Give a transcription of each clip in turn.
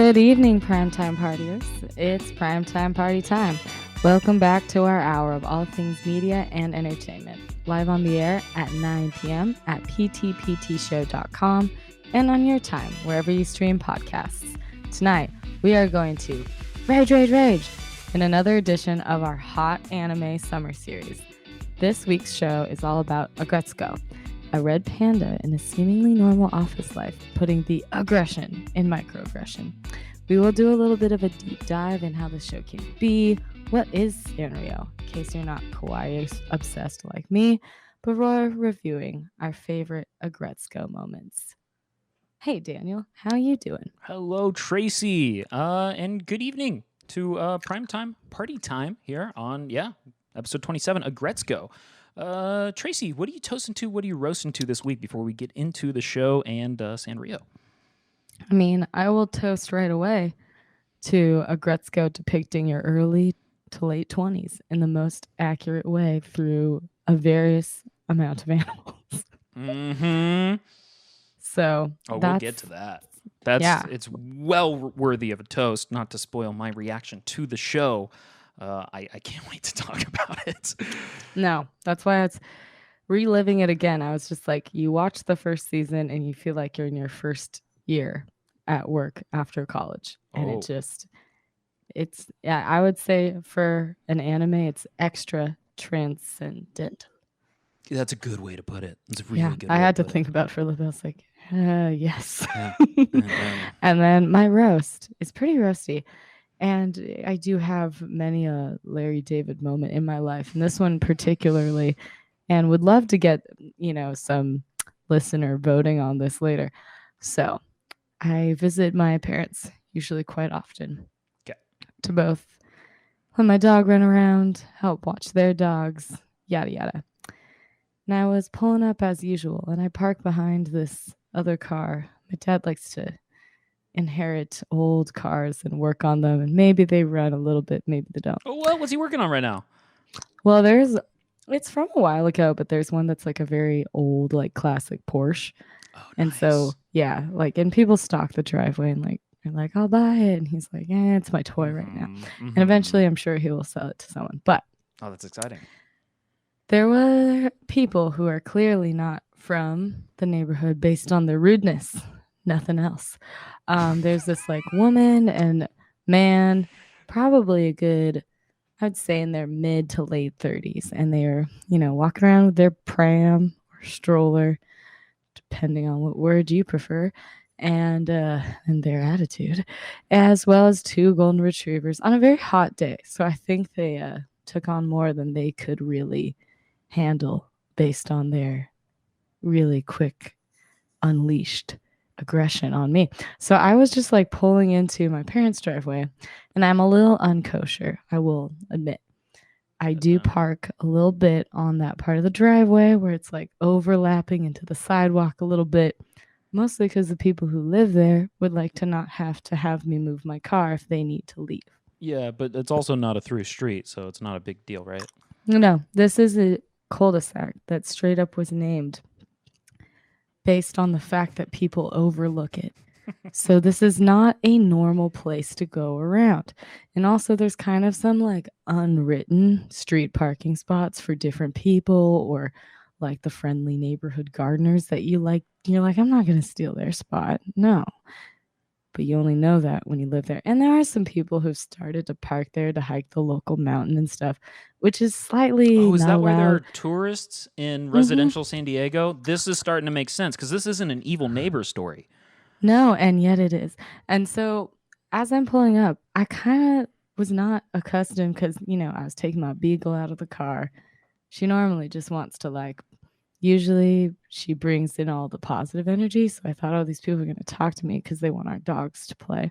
Good evening, primetime partiers. It's primetime party time. Welcome back to our hour of all things media and entertainment. Live on the air at 9 p.m. at ptptshow.com and on your time, wherever you stream podcasts. Tonight, we are going to rage in another edition of our hot anime summer series. This week's show is all about Aggretsuko, a red panda in a seemingly normal office life, putting the aggression in microaggression. We will do a little bit of a deep dive in how the show came to be, what is Sanrio, in case you're not kawaii obsessed like me, but we're reviewing our favorite Aggretsuko moments. Hey Daniel, how you doing? Hello, Tracy, and good evening to Primetime Party Time here on, episode 27, Aggretsuko. Tracy, what are you toasting to? What are you roasting to this week before we get into the show and Sanrio? I mean, I will toast right away to Aggretsuko depicting your early to late 20s in the most accurate way through a various amount of animals. Mm-hmm. So we'll get to that. It's well worthy of a toast, not to spoil my reaction to the show. I can't wait to talk about it. No, that's why it's reliving it again. I was just like, you watch the first season and you feel like you're in your first year at work after college. And I would say for an anime, it's extra transcendent. That's a good way to put it. It's a really good way I had to think about it for a little bit. I was like, yes. Yeah. And then my roast is pretty roasty. And I do have many a Larry David moment in my life, and this one particularly, and would love to get, some listener voting on this later. So I visit my parents usually quite often to both let my dog run around, help watch their dogs, yada, yada. And I was pulling up as usual, and I parked behind this other car. My dad likes to inherit old cars and work on them, and maybe they run a little bit, maybe they don't. Oh, well, what's he working on right now? Well, it's from a while ago, but there's one that's like a very old, like classic Porsche. Oh, nice. And so, and people stock the driveway and they're like, I'll buy it. And he's like, it's my toy right now. Mm-hmm. And eventually I'm sure he will sell it to someone. But oh, that's exciting. There were people who are clearly not from the neighborhood based on their rudeness. Nothing else. There's this like woman and man, probably a good, I'd say in their mid to late 30s. And they're, walking around with their pram or stroller, depending on what word you prefer, and their attitude, as well as two golden retrievers on a very hot day. So I think they took on more than they could really handle based on their really quick, unleashed aggression on me. So I was just like pulling into my parents' driveway, and I'm a little unkosher, I will admit. I do park a little bit on that part of the driveway where it's like overlapping into the sidewalk a little bit, mostly because the people who live there would like to not have to have me move my car if they need to leave. Yeah, but it's also not a through street, so it's not a big deal, right? No, this is a cul-de-sac that straight up was named based on the fact that people overlook it. So this is not a normal place to go around. And also there's kind of some like unwritten street parking spots for different people, or like the friendly neighborhood gardeners that you're like, I'm not going to steal their spot. No. But you only know that when you live there. And there are some people who've started to park there to hike the local mountain and stuff, which is slightly is that where allowed. there are tourists in residential San Diego? This is starting to make sense because this isn't an evil neighbor story. No, and yet it is. And so as I'm pulling up, I kind of was not accustomed because, I was taking my beagle out of the car. She normally just wants to usually she brings in all the positive energy. So I thought, these people are going to talk to me because they want our dogs to play.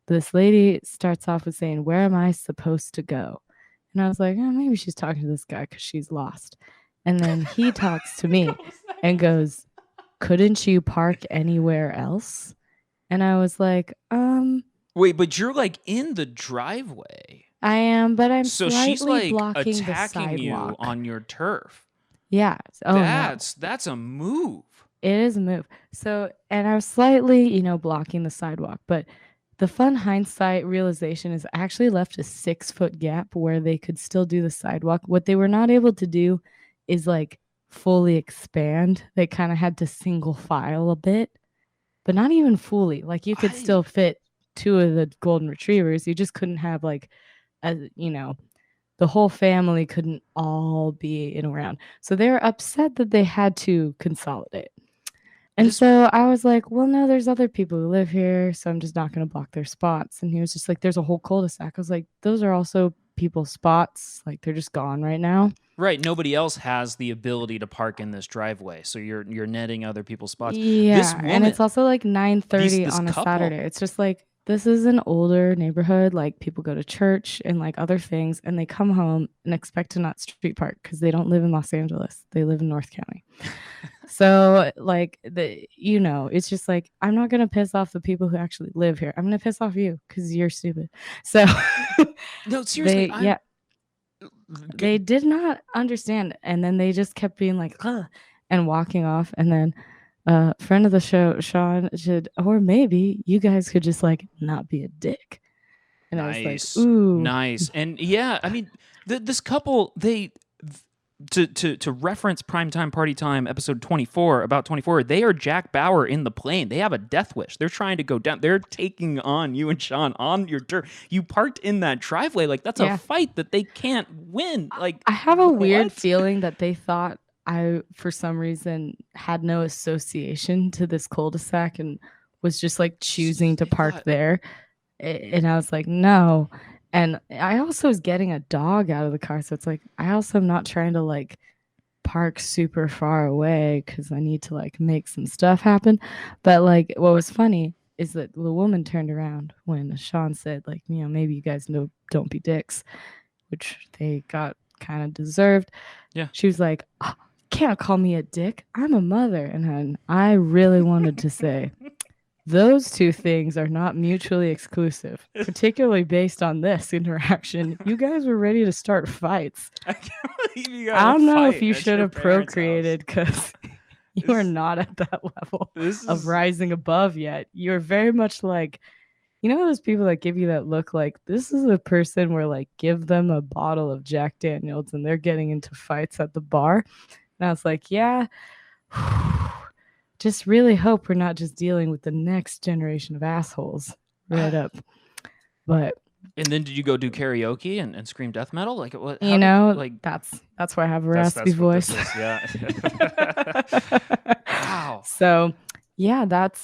But this lady starts off with saying, where am I supposed to go? And I was like, maybe she's talking to this guy because she's lost. And then he talks to me and goes, couldn't you park anywhere else? And I was like, Wait, but you're like in the driveway. I am, but I'm so slightly she's like blocking attacking the you sidewalk on your turf. Yeah. That's a move. It is a move. So, and I was slightly, blocking the sidewalk, but the fun hindsight realization is I actually left a 6 foot gap where they could still do the sidewalk. What they were not able to do is like fully expand. They kind of had to single file a bit, but not even fully. Like you could I still fit two of the golden retrievers. You just couldn't have like a the whole family couldn't all be in around. So they were upset that they had to consolidate. And this so I was like, well, no, there's other people who live here, so I'm just not going to block their spots. And he was just like, there's a whole cul-de-sac. I was like, those are also people's spots. Like they're just gone right now. right. Nobody else has the ability to park in this driveway, so you're netting other people's spots. This Yeah, and it's woman, also like these 9:30 this on a Saturday. couple, It's just like this is an older neighborhood. Like people go to church and like other things, and they come home and expect to not street park because they don't live in Los Angeles. They live in North County. So like it's just like I'm not gonna piss off the people who actually live here. I'm gonna piss off you because you're stupid. So no, seriously, they I'm yeah they did not understand, and then they just kept being like, "Ugh," and walking off, and then friend of the show, Sean, said, or maybe you guys could just like not be a dick. And I was like, nice, ooh, nice, and yeah, I mean, this couple, they to reference primetime party time episode 24 about 24, they are Jack Bauer in the plane. They have a death wish. They're trying to go down. They're taking on you and Sean on your turf. You parked in that driveway. Like that's a yeah. fight that they can't win. Like I have a weird what? feeling that they thought I, for some reason, had no association to this cul-de-sac and was just like choosing to They park thought there. And I was like, no. And I also was getting a dog out of the car. So it's like, I also am not trying to like park super far away because I need to like make some stuff happen. But like, what was funny is that the woman turned around when Sean said, like, maybe you guys know, don't be dicks, which they got kind of deserved. yeah. She was like, oh, can't call me a dick. I'm a mother. And then I really wanted to say, those two things are not mutually exclusive, particularly based on this interaction. You guys were ready to start fights. I can't believe you got I a don't know if fight you at should your have parents' house. procreated because you are This, not at that level this of is rising above yet. You're very much like, those people that give you that look like this is a person where like give them a bottle of Jack Daniels and they're getting into fights at the bar. And I was like, yeah, just really hope we're not just dealing with the next generation of assholes right up. But and then did you go do karaoke and scream death metal? Like what? How did you like? that's why I have a raspy That's what voice. this is. Yeah. Wow. So yeah, that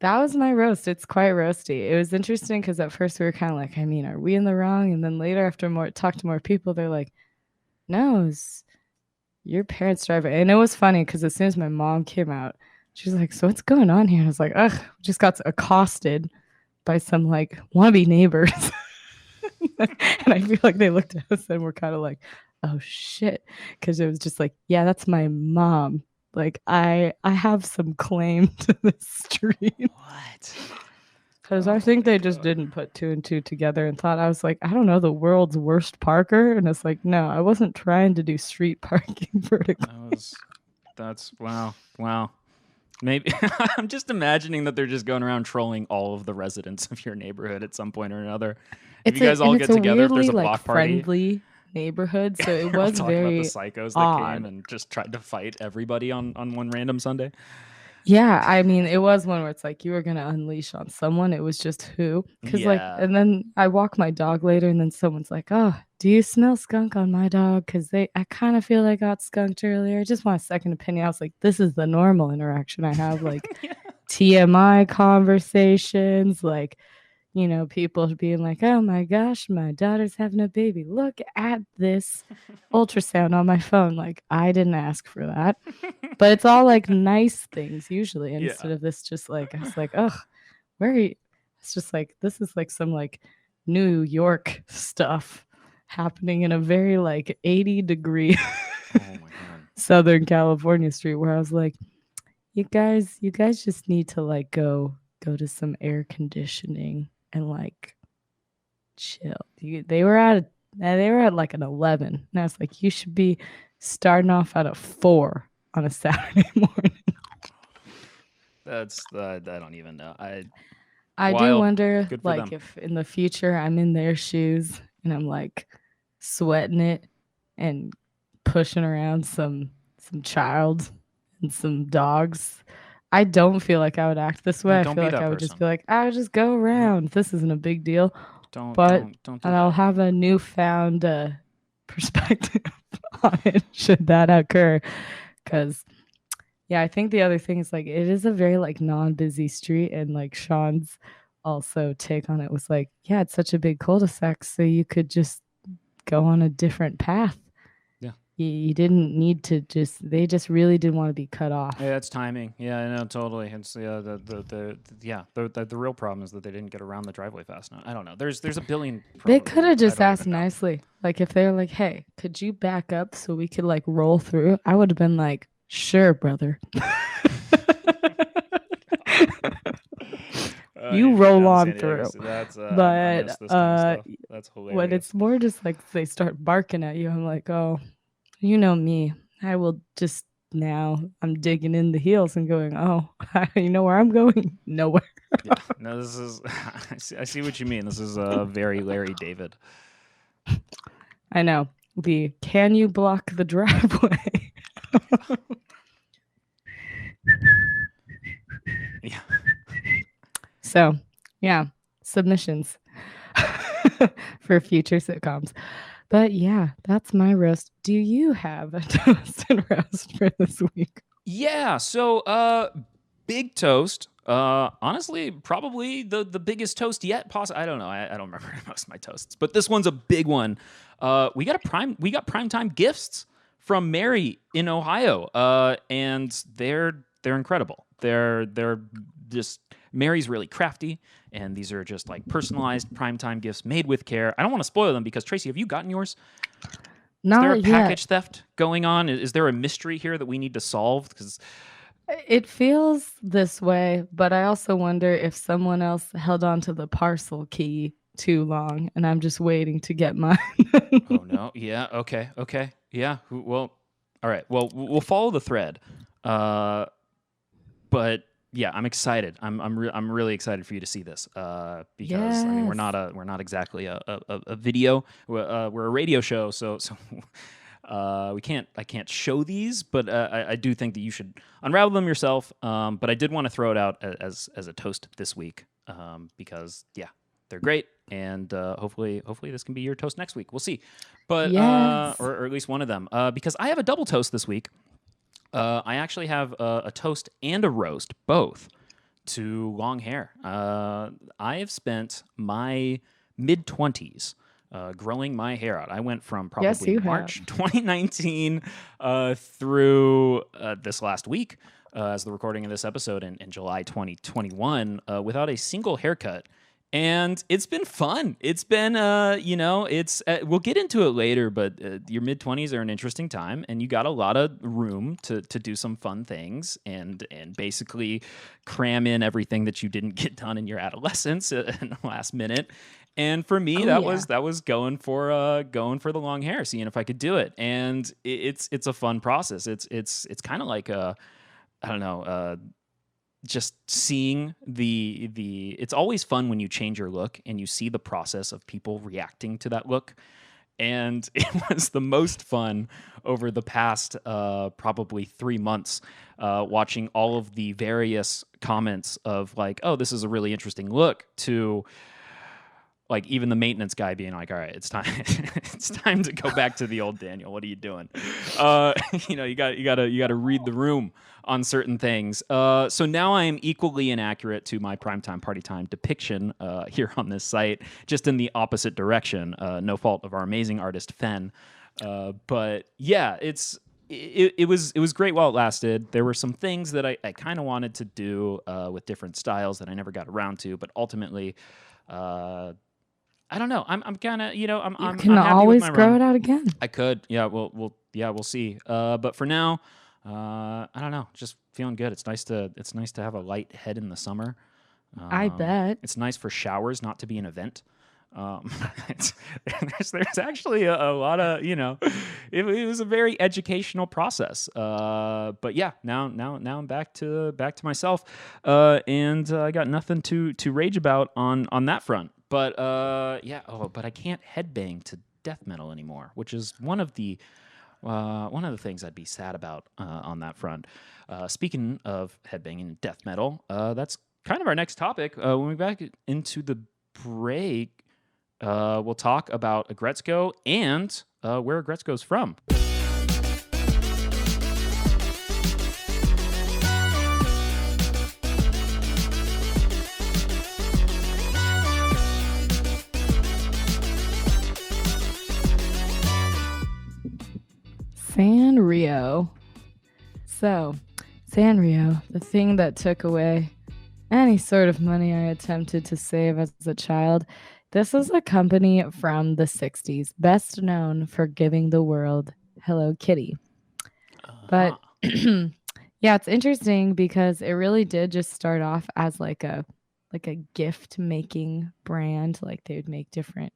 was my roast. It's quite roasty. It was interesting because at first we were kind of like, I mean, are we in the wrong? And then later, after talk to more people, they're like, no, it's your parents' driver. And it was funny because as soon as my mom came out, she's like, so what's going on here? And I was like, ugh, just got accosted by some like wannabe neighbors. And I feel like they looked at us and were kind of like, oh shit. Because it was just like, yeah, that's my mom. Like I have some claim to this street. What? Because I think they just didn't put two and two together and thought I was like, I don't know, the world's worst parker. And it's like, no, I wasn't trying to do street parking vertically. That's wow. Wow. Maybe I'm just imagining that they're just going around trolling all of the residents of your neighborhood at some point or another. If you guys all get together, if there's a block party, friendly neighborhood, so it was talk about the very psychos that odd. came and just tried to fight everybody on one random Sunday. Yeah, I mean, it was one where it's like you were gonna unleash on someone. It was just who, because like, Yeah. and then I walk my dog later, and then someone's like, "Oh, do you smell skunk on my dog?" Because I kind of feel I got skunked earlier. I just want a second opinion. I was like, this is the normal interaction I have, like Yeah. TMI conversations, like people being like, oh my gosh, my daughter's having a baby. Look at this ultrasound on my phone. Like, I didn't ask for that. But it's all like nice things usually instead of this just like, I was like, oh, where are you? It's just like, this is like some like New York stuff happening in a very like 80-degree Oh my god. Southern California street where I was like, you guys just need to like go to some air conditioning and like chill. They were at like an 11. And I was like, you should be starting off at a 4 on a Saturday morning. That's I don't even know. I do Wild. wonder, Good for like, them. if in the future I'm in their shoes and I'm like sweating it and pushing around some child and some dogs. I don't feel like I would act this No, way. I don't feel be like that I would just person. be like, I would just go No, around. This isn't a big deal. don't But don't don't do and I'll that. have a newfound perspective on it should that occur. Because yeah, I think the other thing is like it is a very like non-busy street, and like Sean's also take on it was like, yeah, it's such a big cul-de-sac, so you could just go on a different path. Yeah. You didn't need to they just really didn't want to be cut Yeah, off. it's timing. Yeah, I know totally. It's yeah, the real problem is that they didn't get around the driveway fast enough. I don't know. There's a billion They could have probably. I just don't asked even know. nicely. Like if they were like, "Hey, could you back up so we could like roll through?" I would have been like, "Sure, brother." You You go roll down to on San Diego. through. So that's I miss But this kind of stuff. That's when hilarious. it's more just like they start barking at you, I'm like, "Oh, you know me. I will just now I'm digging in the heels and going, "Oh, you know where I'm going? Nowhere." Yeah. No, this is. I see what you mean. This is very Larry David. I know. The can you block the driveway? Yeah. So, yeah, submissions for future sitcoms. But yeah, that's my roast. Do you have a toast and roast for this week? Yeah. So, big toast. Honestly, probably the biggest toast yet. Possibly, I don't know. I don't remember most of my toasts, but this one's a big one. We got primetime gifts from Mary in Ohio, and they're incredible. They're just Mary's really crafty, and these are just like personalized primetime gifts made with care. I don't want to spoil them because Tracy, have you gotten yours? Is there a Not yet. package theft going on? Is there a mystery here that we need to solve? Because It feels this way, but I also wonder if someone else held on to the parcel key too long and I'm just waiting to get mine. oh no, yeah, okay, okay, yeah. Well, all right. Well, we'll follow the thread. Uh, but yeah, I'm excited. I'm really excited for you to see this. Because I mean, Yes. we're not exactly a video. We're a radio show, so we can't I can't show these, but I do think that you should unravel them yourself. But I did want to throw it out as a toast this week, because yeah, they're great, and hopefully this can be your toast next week. We'll see, but Yes. or at least one of them, because I have a double toast this week. I actually have a toast and a roast, both to long hair. I have spent my mid 20s growing my hair out. I went from Yes, probably you have. March 2019 through this last week, as the recording of this episode in July 2021, without a single haircut. And it's been fun. It's been, it's we'll get into it later, but your mid 20s are an interesting time, and you got a lot of room to do some fun things and basically cram in everything that you didn't get done in your adolescence in the last minute. And for me, Oh yeah. that was going for the long hair, seeing if I could do it. And it's a fun process. It's kind of like a I don't know. Just seeing the it's always fun when you change your look and you see the process of people reacting to that look, and it was the most fun over the past probably 3 months, watching all of the various comments of like, oh, this is a really interesting look, to like even the maintenance guy being like, all right, it's time it's time to go back to the old Daniel. What are you doing? You got to read the room on certain things. So now I am equally inaccurate to my primetime party time depiction here on this site, just in the opposite direction. No fault of our amazing artist Fen. But yeah, it was great while it lasted. There were some things that I kind of wanted to do with different styles that I never got around to, but ultimately, I don't know. I'm kind of, You can I'm happy with my always grow run. it out again. I could, yeah. We'll see. But for now, I don't know. Just feeling good. It's nice to have a light head in the summer. I bet. It's nice for showers not to be an event. Um, it's, there's actually a lot of it was a very educational process. But yeah, now I'm back to myself, and I got nothing to rage about on that front. But yeah, but I can't headbang to death metal anymore, which is one of the things I'd be sad about on that front. Speaking of headbanging and death metal, that's kind of our next topic. When we back into the break, we'll talk about Aggretsuko and where Aggretsuko's from. Sanrio. So, Sanrio, the thing that took away any sort of money I attempted to save as a child. This is a company from the 60s, best known for giving the world Hello Kitty. But yeah, it's interesting because it really did just start off as like a gift making brand. Like they would make different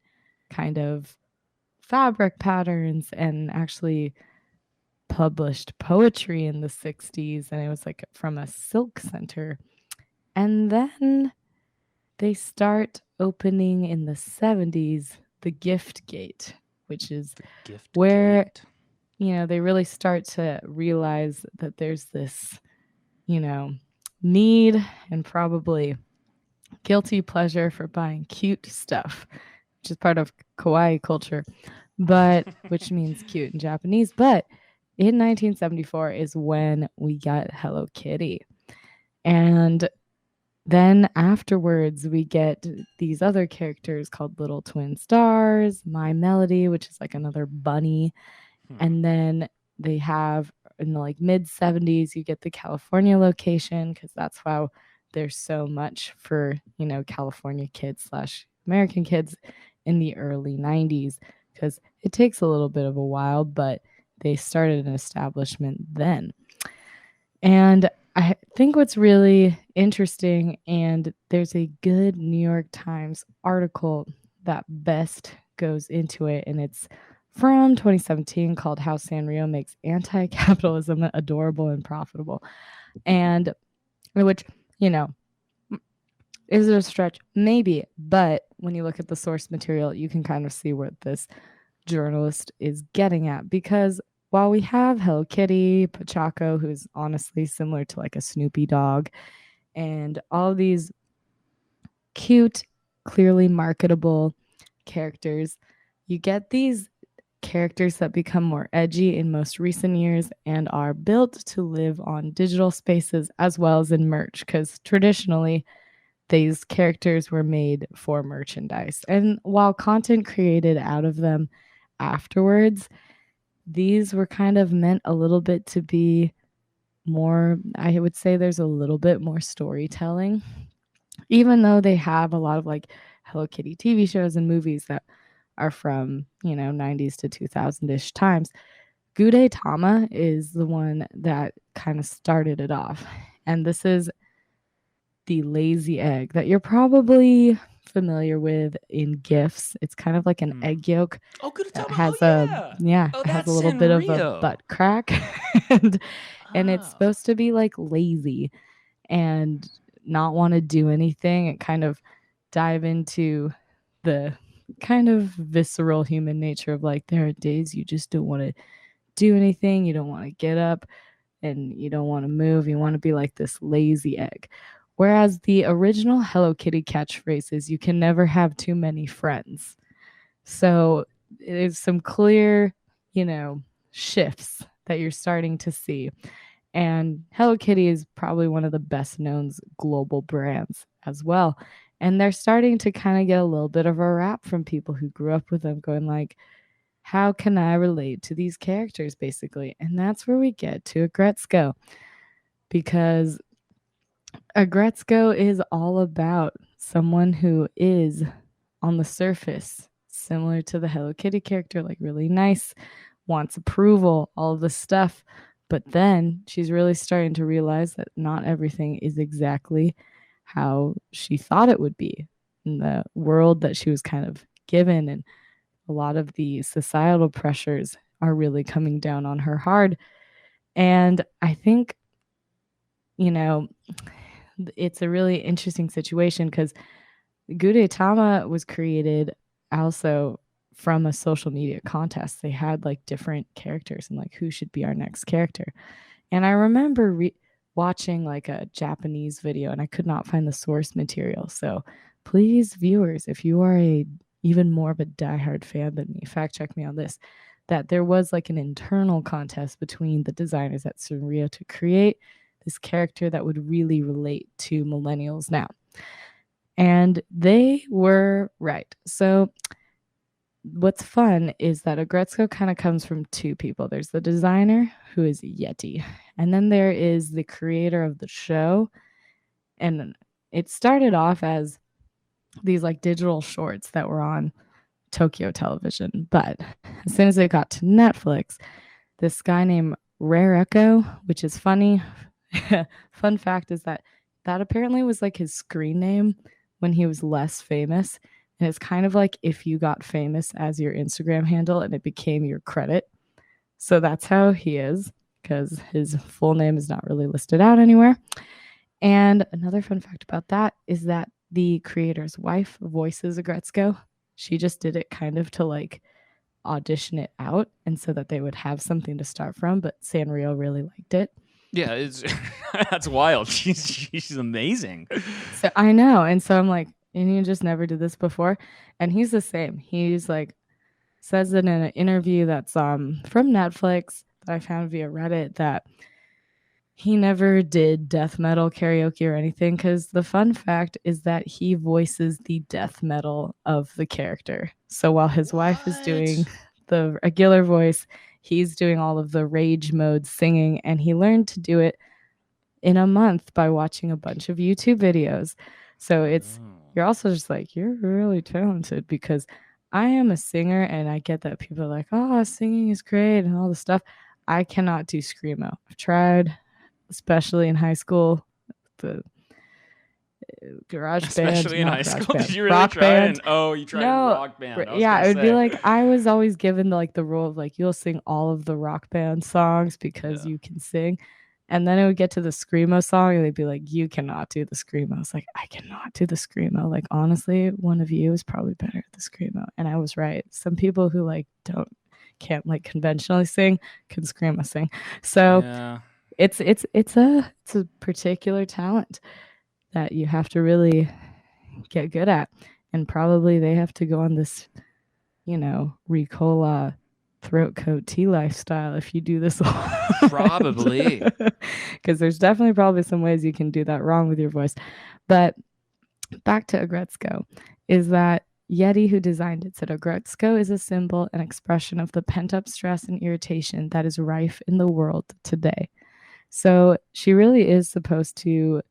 kind of fabric patterns and actually published poetry in the 60s, and it was like from a silk center. And then they start opening in the 70s the gift gate, which is Gift where gate. they really start to realize that there's this need and probably guilty pleasure for buying cute stuff, which is part of kawaii culture, but which means cute in Japanese. But in 1974 is when we got Hello Kitty. And then afterwards, we get these other characters called Little Twin Stars, My Melody, which is like another bunny. And then they have in the like mid 70s, you get the California location because that's how there's so much for, California kids slash American kids in the early 90s because it takes a little bit of a while, but they started an establishment then. And I think what's really interesting, and there's a good New York Times article that best goes into it, and it's from 2017 called How Sanrio Makes Anti-Capitalism Adorable and Profitable. And which, is it a stretch? Maybe. But when you look at the source material, you can kind of see what this journalist is getting at. Because while we have Hello Kitty, Pachaco, who's honestly similar to like a Snoopy dog, and all these cute, clearly marketable characters, you get these characters that become more edgy in most recent years and are built to live on digital spaces as well as in merch, because traditionally these characters were made for merchandise. And while content created out of them afterwards, these were kind of meant a little bit to be more, I would say there's a little bit more storytelling, even though they have a lot of like Hello Kitty TV shows and movies that are from, 90s to 2000-ish times. Gudetama is the one that kind of started it off. And this is the lazy egg that you're probably familiar with in GIFs. It's kind of like an egg yolk that has it has a little bit of a butt crack. and it's supposed to be like lazy and not want to do anything and kind of dive into the kind of visceral human nature of like there are days you just don't want to do anything, you don't want to get up and you don't want to move, you want to be like this lazy egg. Whereas the original Hello Kitty catchphrase is you can never have too many friends. So there's some clear, shifts that you're starting to see. And Hello Kitty is probably one of the best known global brands as well. And they're starting to kind of get a little bit of a rap from people who grew up with them, going like, how can I relate to these characters, basically? And that's where we get to Aggretsuko, because Aggretsuko is all about someone who is on the surface similar to the Hello Kitty character, like really nice, wants approval, all of this stuff. But then she's really starting to realize that not everything is exactly how she thought it would be in the world that she was kind of given, and a lot of the societal pressures are really coming down on her hard. And I think, you know, it's a really interesting situation because Gudetama was created also from a social media contest. They had like different characters and like who should be our next character. And I remember watching like a Japanese video and I could not find the source material. So please, viewers, if you are a even more of a diehard fan than me, fact check me on this, that there was like an internal contest between the designers at Sanrio to create this character that would really relate to millennials now. And they were right. So what's fun is that Aggretsuko kind of comes from two people. There's the designer, who is Yeti, and then there is the creator of the show. And it started off as these like digital shorts that were on Tokyo television. But as soon as it got to Netflix, this guy named Rare Echo, which is funny. Fun fact is that that apparently was like his screen name when he was less famous. And it's kind of like if you got famous as your Instagram handle and it became your credit. So that's how he is, because his full name is not really listed out anywhere. And another fun fact about that is that the creator's wife voices Aggretsuko. She just did it kind of to like audition it out and so that they would have something to start from, but Sanrio really liked it. Yeah, it's that's wild. She's amazing. So I know. And so I'm like, and you just never did this before. And he's the same. He's like says it in an interview that's from Netflix that I found via Reddit that he never did death metal karaoke or anything, because the fun fact is that he voices the death metal of the character. So while his wife is doing the regular voice, he's doing all of the rage mode singing, and he learned to do it in a month by watching a bunch of YouTube videos. So you're also just like, you're really talented, because I am a singer and I get that people are like, oh, singing is great and all this stuff. I cannot do screamo. I've tried, especially in high school, the garage Especially band, in not high garage school. band, Did you really rock try band. it? Oh, you tried No, rock band. I was yeah, gonna it would be say. like I was always given like the rule of like you'll sing all of the rock band songs because Yeah. you can sing. And then it would get to the screamo song and they'd be like, you cannot do the screamo. I was like, I cannot do the screamo. Like, honestly, one of you is probably better at the screamo. And I was right. Some people who like can't like conventionally sing can screamo sing. So Yeah. it's a particular talent that you have to really get good at. And probably they have to go on this, Ricola throat coat tea lifestyle if you do this a lot. Probably. Because there's definitely probably some ways you can do that wrong with your voice. But back to Aggretsuko, is that Yeti, who designed it, said Aggretsuko is a symbol and expression of the pent-up stress and irritation that is rife in the world today. So she really is supposed to,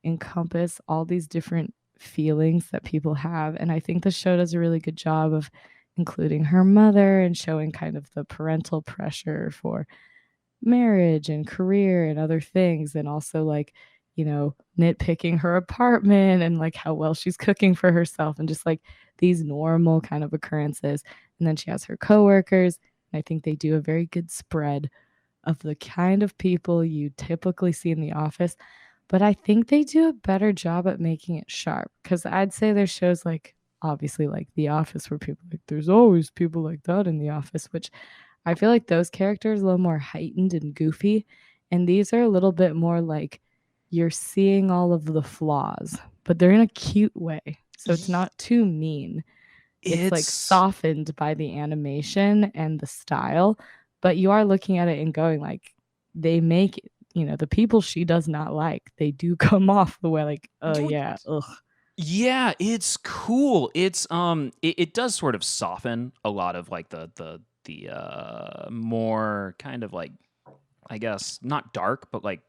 encompass all these different feelings that people have. And I think the show does a really good job of including her mother and showing kind of the parental pressure for marriage and career and other things. And also like, nitpicking her apartment and like how well she's cooking for herself and just like these normal kind of occurrences. And then she has her coworkers. And I think they do a very good spread of the kind of people you typically see in the office. But I think they do a better job at making it sharp, because I'd say there's shows like obviously like The Office where people like there's always people like that in the office, which I feel like those characters are a little more heightened and goofy, and these are a little bit more like you're seeing all of the flaws, but they're in a cute way. So it's not too mean. It's like softened by the animation and the style, but you are looking at it and going like they make the people she does not like, they do come off the way like, oh yeah, ugh. Yeah, it's cool. It does sort of soften a lot of like the more kind of like, I guess not dark, but like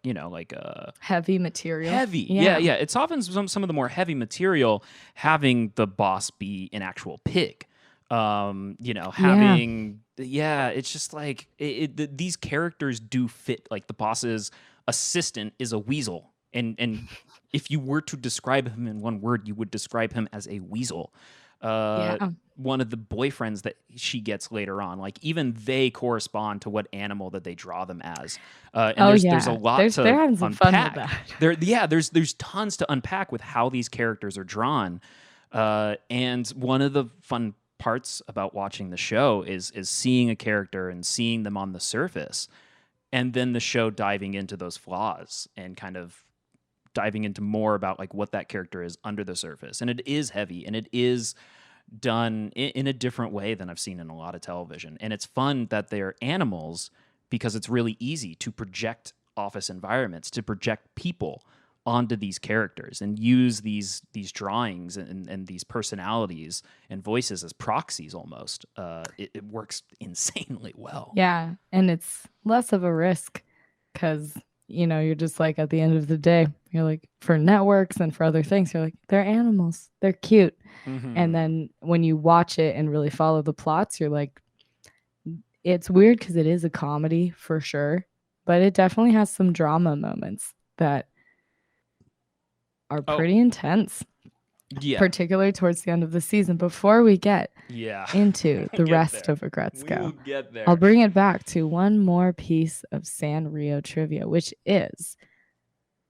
Heavy material. heavy. Yeah, yeah. It softens some of the more heavy material, having the boss be an actual pig. Having it's just like these characters do fit. Like the boss's assistant is a weasel, and if you were to describe him in one word, you would describe him as a weasel. Yeah. one of the boyfriends that she gets later on. Like even they correspond to what animal that they draw them as. And Oh there's a yeah. lot They're to having some fun with unpack. that. There's tons to unpack with how these characters are drawn. And one of the fun parts about watching the show is seeing a character and seeing them on the surface, and then the show diving into those flaws and kind of diving into more about like what that character is under the surface. And it is heavy, and it is done in a different way than I've seen in a lot of television. And it's fun that they're animals because it's really easy to project office environments, to project people onto these characters and use these drawings and these personalities and voices as proxies almost. It works insanely well. Yeah, and it's less of a risk because you're just like at the end of the day, you're like for networks and for other things, you're like they're animals, they're cute, and then when you watch it and really follow the plots, you're like, it's weird because it is a comedy for sure, but it definitely has some drama moments that are Oh, pretty intense, yeah. particularly towards the end of the season. Before we get Yeah. into the Get rest there. of We will Aggretsuko, get there. I'll bring it back to one more piece of Sanrio trivia, which is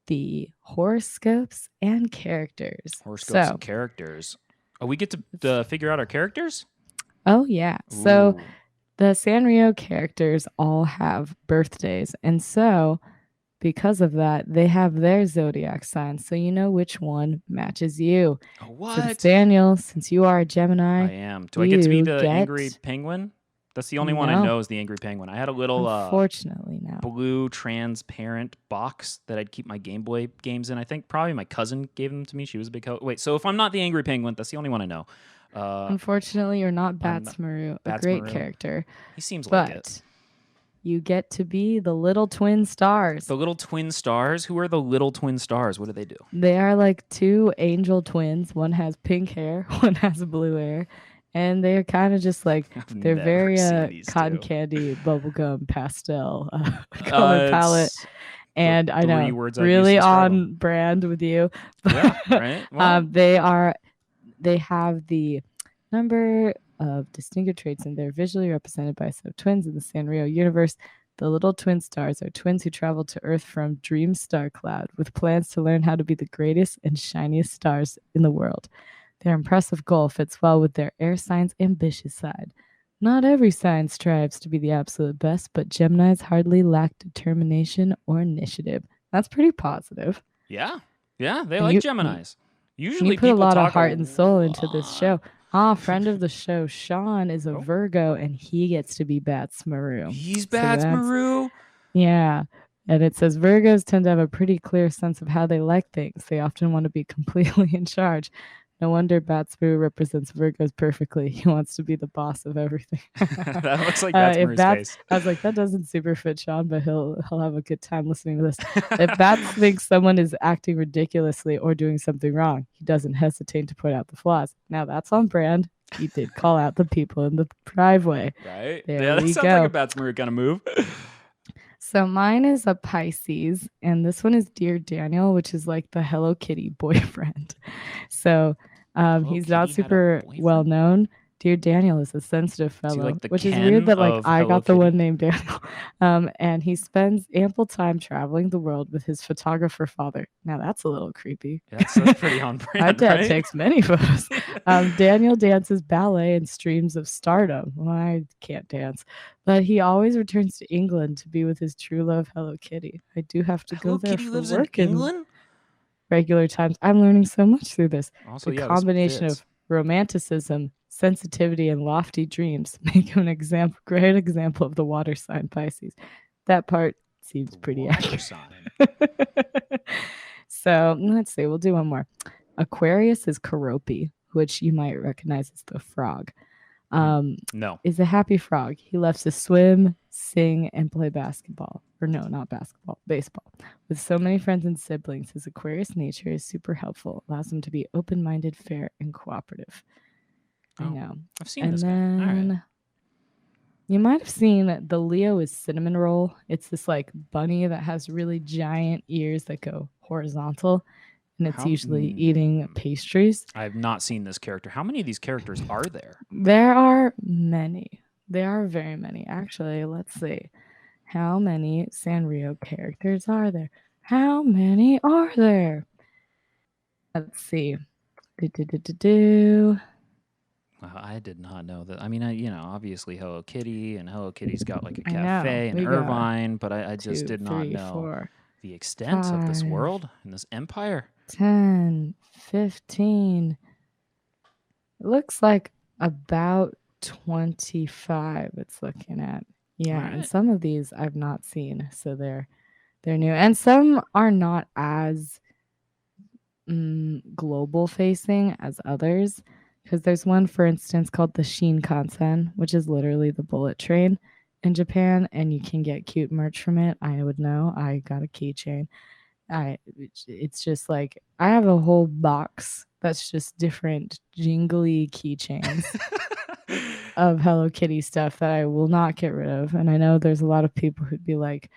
the horoscopes and characters. Horoscopes So, and characters. Oh, we get to figure out our characters? oh yeah. So Ooh. the Sanrio characters all have birthdays. And so, because of that, they have their zodiac signs. So you know which one matches you. Oh, Since what? Daniel, since you are a Gemini, I am. Do I get to be you the get angry penguin? That's the only one I no. know is the angry penguin. I had a little Unfortunately, no. blue transparent box that I'd keep my Game Boy games in. I think probably my cousin gave them to me. She was a big Wait, so if I'm not the angry penguin, that's the only one I know. Unfortunately, you're not I'm Batsmaru, a great Batsmaru. character. He seems like it. But you get to be the little twin stars. The little twin stars? Who are the little twin stars? What do they do? They are like two angel twins. One has pink hair, one has blue hair. And they're kind of just like, I've they're never very seen these cotton two. candy, bubblegum, pastel color palette. It's And I know, three words I really use to describe on them. brand with you. Yeah, right? Well, They have the number of distinctive traits, and they're visually represented by some twins in the Sanrio universe. The little twin stars are twins who traveled to Earth from Dream Star Cloud with plans to learn how to be the greatest and shiniest stars in the world. Their impressive goal fits well with their air sign's ambitious side. Not every sign strives to be the absolute best, but Geminis hardly lack determination or initiative. That's pretty positive. yeah. Yeah, they And like you Geminis. you Usually put a people lot of talk heart and soul into this lot. show. Friend of the show, Sean, is a Oh. Virgo, and he gets to be Batsmaru. He's So that's- Batsmaru. Yeah. And it says Virgos tend to have a pretty clear sense of how they like things. They often want to be completely in charge. No wonder Batsmaru represents Virgos perfectly. He wants to be the boss of everything. That looks like If Batsmaru's Bats, face. I was like, that doesn't super fit Sean, but he'll have a good time listening to this. If Bats thinks someone is acting ridiculously or doing something wrong, he doesn't hesitate to point out the flaws. Now that's on brand. He did call out the people in the driveway. Right? There Yeah, that we sounds go. like a Batsmaru kind of move. So mine is a Pisces, and this one is Dear Daniel, which is like the Hello Kitty boyfriend. So he's not Kitty had a super boyfriend? well known. Dear Daniel is a sensitive fellow, like the which is Ken weird that like of I Hello got the one Kitty? named Daniel. And he spends ample time traveling the world with his photographer father. Now that's a little creepy. That's pretty on brand, My dad right? takes many photos. Daniel dances ballet and streams of stardom. Well, I can't dance, but he always returns to England to be with his true love, Hello Kitty. I do have to Hello go there Kitty for lives in work in England? regular times. I'm learning so much through this. Also, The yeah, combination this fits. of romanticism, sensitivity, and lofty dreams make him an great example of the water sign Pisces. That part seems The pretty water accurate. sign. So let's see. We'll do one more. Aquarius is Karopi, which you might recognize as the frog. No. Is a happy frog. He loves to swim, sing, and play basketball. Or no, not basketball, baseball. With so many friends and siblings, his Aquarius nature is super helpful. Allows him to be open-minded, fair, and cooperative. I Oh, know. I've seen And this guy. All then right. you might have seen the Leo is cinnamon roll. It's this like bunny that has really giant ears that go horizontal. and it's usually eating pastries. I have not seen this character. How many of these characters are there? There are many. There are very many. Actually, let's see. How many Sanrio characters are there? How many are there? Let's see. Do. Wow, I did not know that. I mean, obviously Hello Kitty, and Hello Kitty's got like a I know. cafe in We got Irvine, but I just 2, did not 3, know 4, the extent of this 5, world and this empire. 10, 15. It looks like about 25 it's looking at. Yeah, All and right. some of these I've not seen, so they're new. And some are not as global facing as others, because there's one, for instance, called the Shinkansen, which is literally the bullet train in Japan, and you can get cute merch from it. I would know. I got a keychain. It's just like I have a whole box that's just different jingly keychains of Hello Kitty stuff that I will not get rid of. And I know there's a lot of people who'd be like,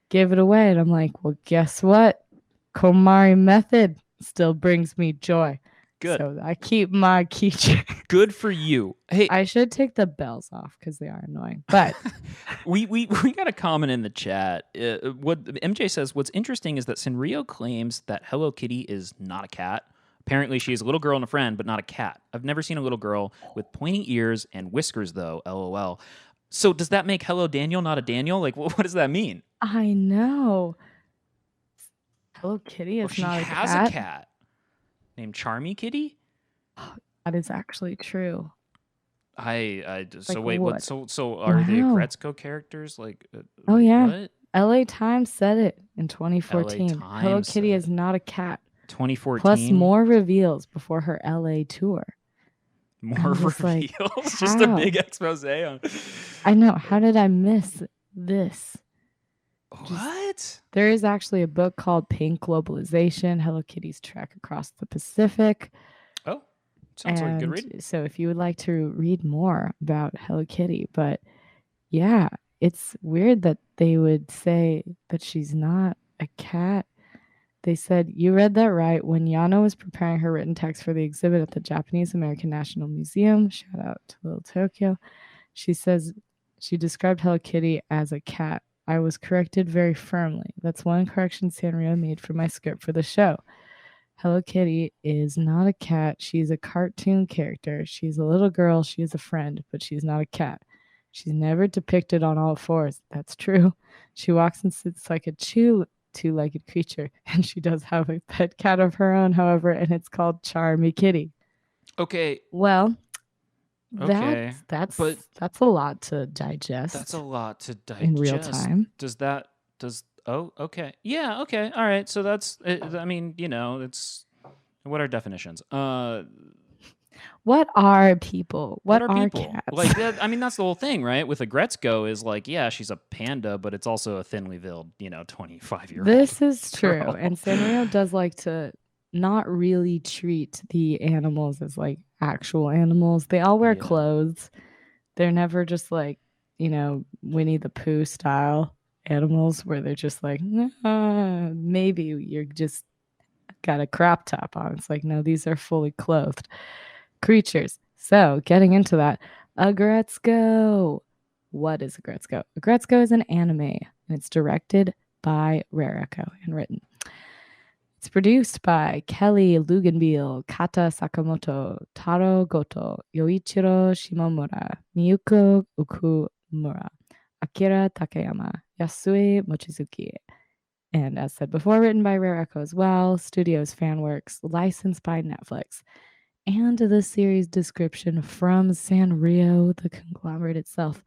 give it away. And I'm like, well, guess what? Komari method still brings me joy. Good. So I keep my keychain. Good for you. Hey, I should take the bells off because they are annoying. But we got a comment in the chat. What MJ says, what's interesting is that Sanrio claims that Hello Kitty is not a cat. Apparently, she is a little girl and a friend, but not a cat. I've never seen a little girl with pointy ears and whiskers, though. LOL. So does that make Hello Daniel not a Daniel? Like, what does that mean? I know. Hello Kitty is she not has a cat. a cat named Charmy Kitty. That is actually true. So wait, what? So are the Aggretsuko characters like? Oh yeah. What? LA Times said it in 2014. LA Hello Times Kitty said is not a cat. 2014. Plus more reveals before her LA tour. More just reveals. Like, just a big expose on. I know. How did I miss this? What? There is actually a book called Pink Globalization, Hello Kitty's Trek Across the Pacific. Oh, sounds like a good read. So if you would like to read more about Hello Kitty, but yeah, it's weird that they would say that she's not a cat. They said, you read that right. When Yano was preparing her written text for the exhibit at the Japanese American National Museum, shout out to Little Tokyo, she says she described Hello Kitty as a cat. I was corrected very firmly. That's one correction Sanrio made for my script for the show. Hello Kitty is not a cat. She's a cartoon character. She's a little girl. She is a friend, but she's not a cat. She's never depicted on all fours. That's true. She walks and sits like a two-legged creature, and she does have a pet cat of her own, however, and it's called Charmy Kitty. Okay. Well, okay. That's a lot to digest. That's a lot to digest in real time. Oh, okay. Yeah, okay. All right. So that's, I mean, it's, what are definitions? What are people? What are people? Cats? Like, I mean, that's the whole thing, right? With Aggretsuko is like, yeah, she's a panda, but it's also a thinly veiled, 25-year-old. This is true. Girl. And Sanrio does like to not really treat the animals as like actual animals. They all wear clothes. They're never just like, Winnie the Pooh style animals where they're just like, maybe you're just got a crop top on. It's like, no, these are fully clothed creatures. So getting into that, Aggretsuko. What is Aggretsuko? Aggretsuko is an anime, and it's directed by Rareko and written. It's produced by Kelly Luganbiel, Kata Sakamoto, Taro Goto, Yoichiro Shimomura, Miyuko Okumura, Akira Takayama, Yasue Mochizuki. And as said before, written by Rareko as well, Studios Fanworks, licensed by Netflix. And the series description from Sanrio, the conglomerate itself.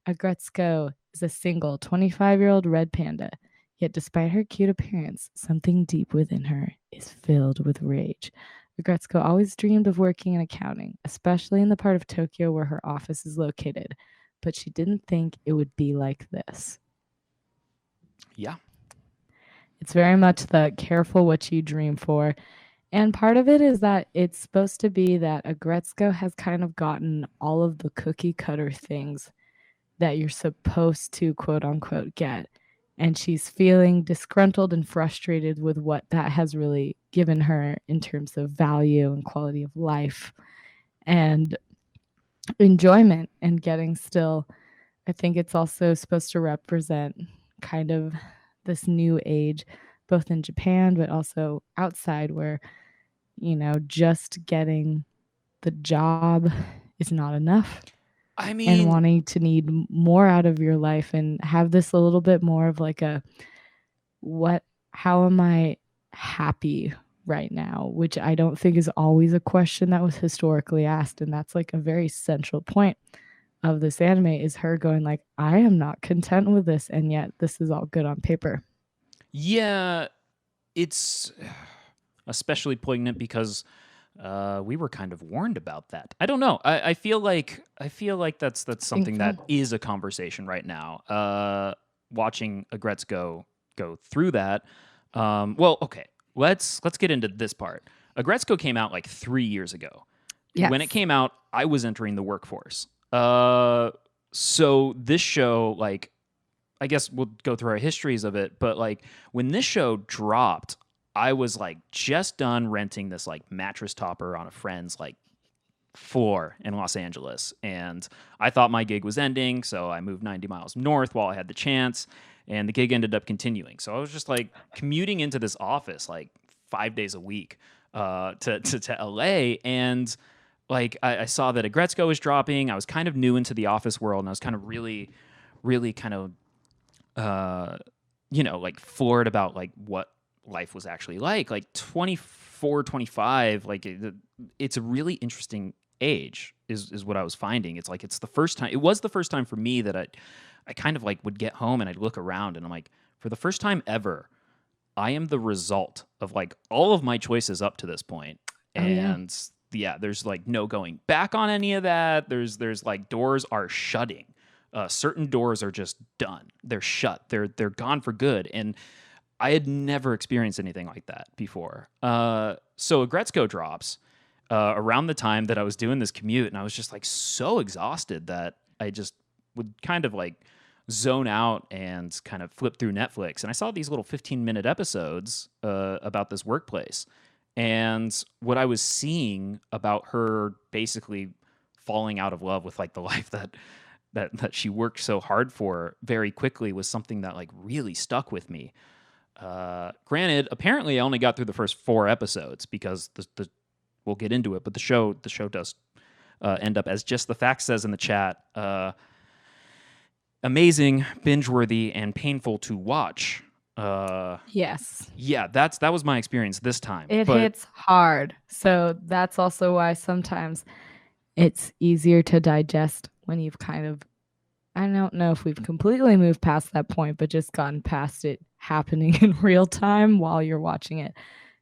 Aggretsuko is a single 25-year-old red panda. Yet despite her cute appearance, something deep within her is filled with rage. Aggretsuko always dreamed of working in accounting, especially in the part of Tokyo where her office is located. But she didn't think it would be like this. Yeah. It's very much the careful what you dream for. And part of it is that it's supposed to be that Aggretsuko has kind of gotten all of the cookie cutter things that you're supposed to quote unquote get. and she's feeling disgruntled and frustrated with what that has really given her in terms of value and quality of life and enjoyment and getting still. I think it's also supposed to represent kind of this new age, both in Japan, but also outside, where, just getting the job is not enough I and mean, wanting to need more out of your life and have this a little bit more of like a what how am I happy right now, which I don't think is always a question that was historically asked, and that's like a very central point of this anime is her going like, I am not content with this, and yet this is all good on paper. yeah, it's especially poignant because we were kind of warned about that. I don't know. I feel like that's I think something so. that is a conversation right now. Watching Aggretsuko go through that. Well, okay. Let's get into this part. Aggretsuko came out like 3 years ago. When it Yes. came out, I was entering the workforce. So this show, like, I guess we'll go through our histories of it, but like when this show dropped, I was like just done renting this like mattress topper on a friend's like floor in Los Angeles. And I thought my gig was ending, so I moved 90 miles north while I had the chance, and the gig ended up continuing. So I was just like commuting into this office like 5 days a week to LA. And like I saw that Aggretsuko was dropping. I was kind of new into the office world, and I was kind of really kind of uh, like floored about like what life was actually like 24, 25, like it's a really interesting age is what I was finding. It's like it was the first time for me that I kind of like would get home and I'd look around and I'm like, for the first time ever, I am the result of like all of my choices up to this point. Oh yeah. And yeah, there's like no going back on any of that. There's like doors are shutting. Certain doors are just done. They're shut. They're gone for good. And I had never experienced anything like that before. So Aggretsuko drops around the time that I was doing this commute, and I was just like so exhausted that I just would kind of like zone out and kind of flip through Netflix. And I saw these little 15-minute episodes about this workplace. And what I was seeing about her basically falling out of love with like the life that she worked so hard for very quickly was something that like really stuck with me. Granted, apparently I only got through the first 4 episodes because we'll get into it, but the show does end up, as just the fact says in the chat, amazing, binge worthy, and painful to watch. Yes. Yeah, that was my experience this time. It But hits hard. So that's also why sometimes it's easier to digest when you've kind of, I don't know if we've completely moved past that point, but just gotten past it happening in real time while you're watching it.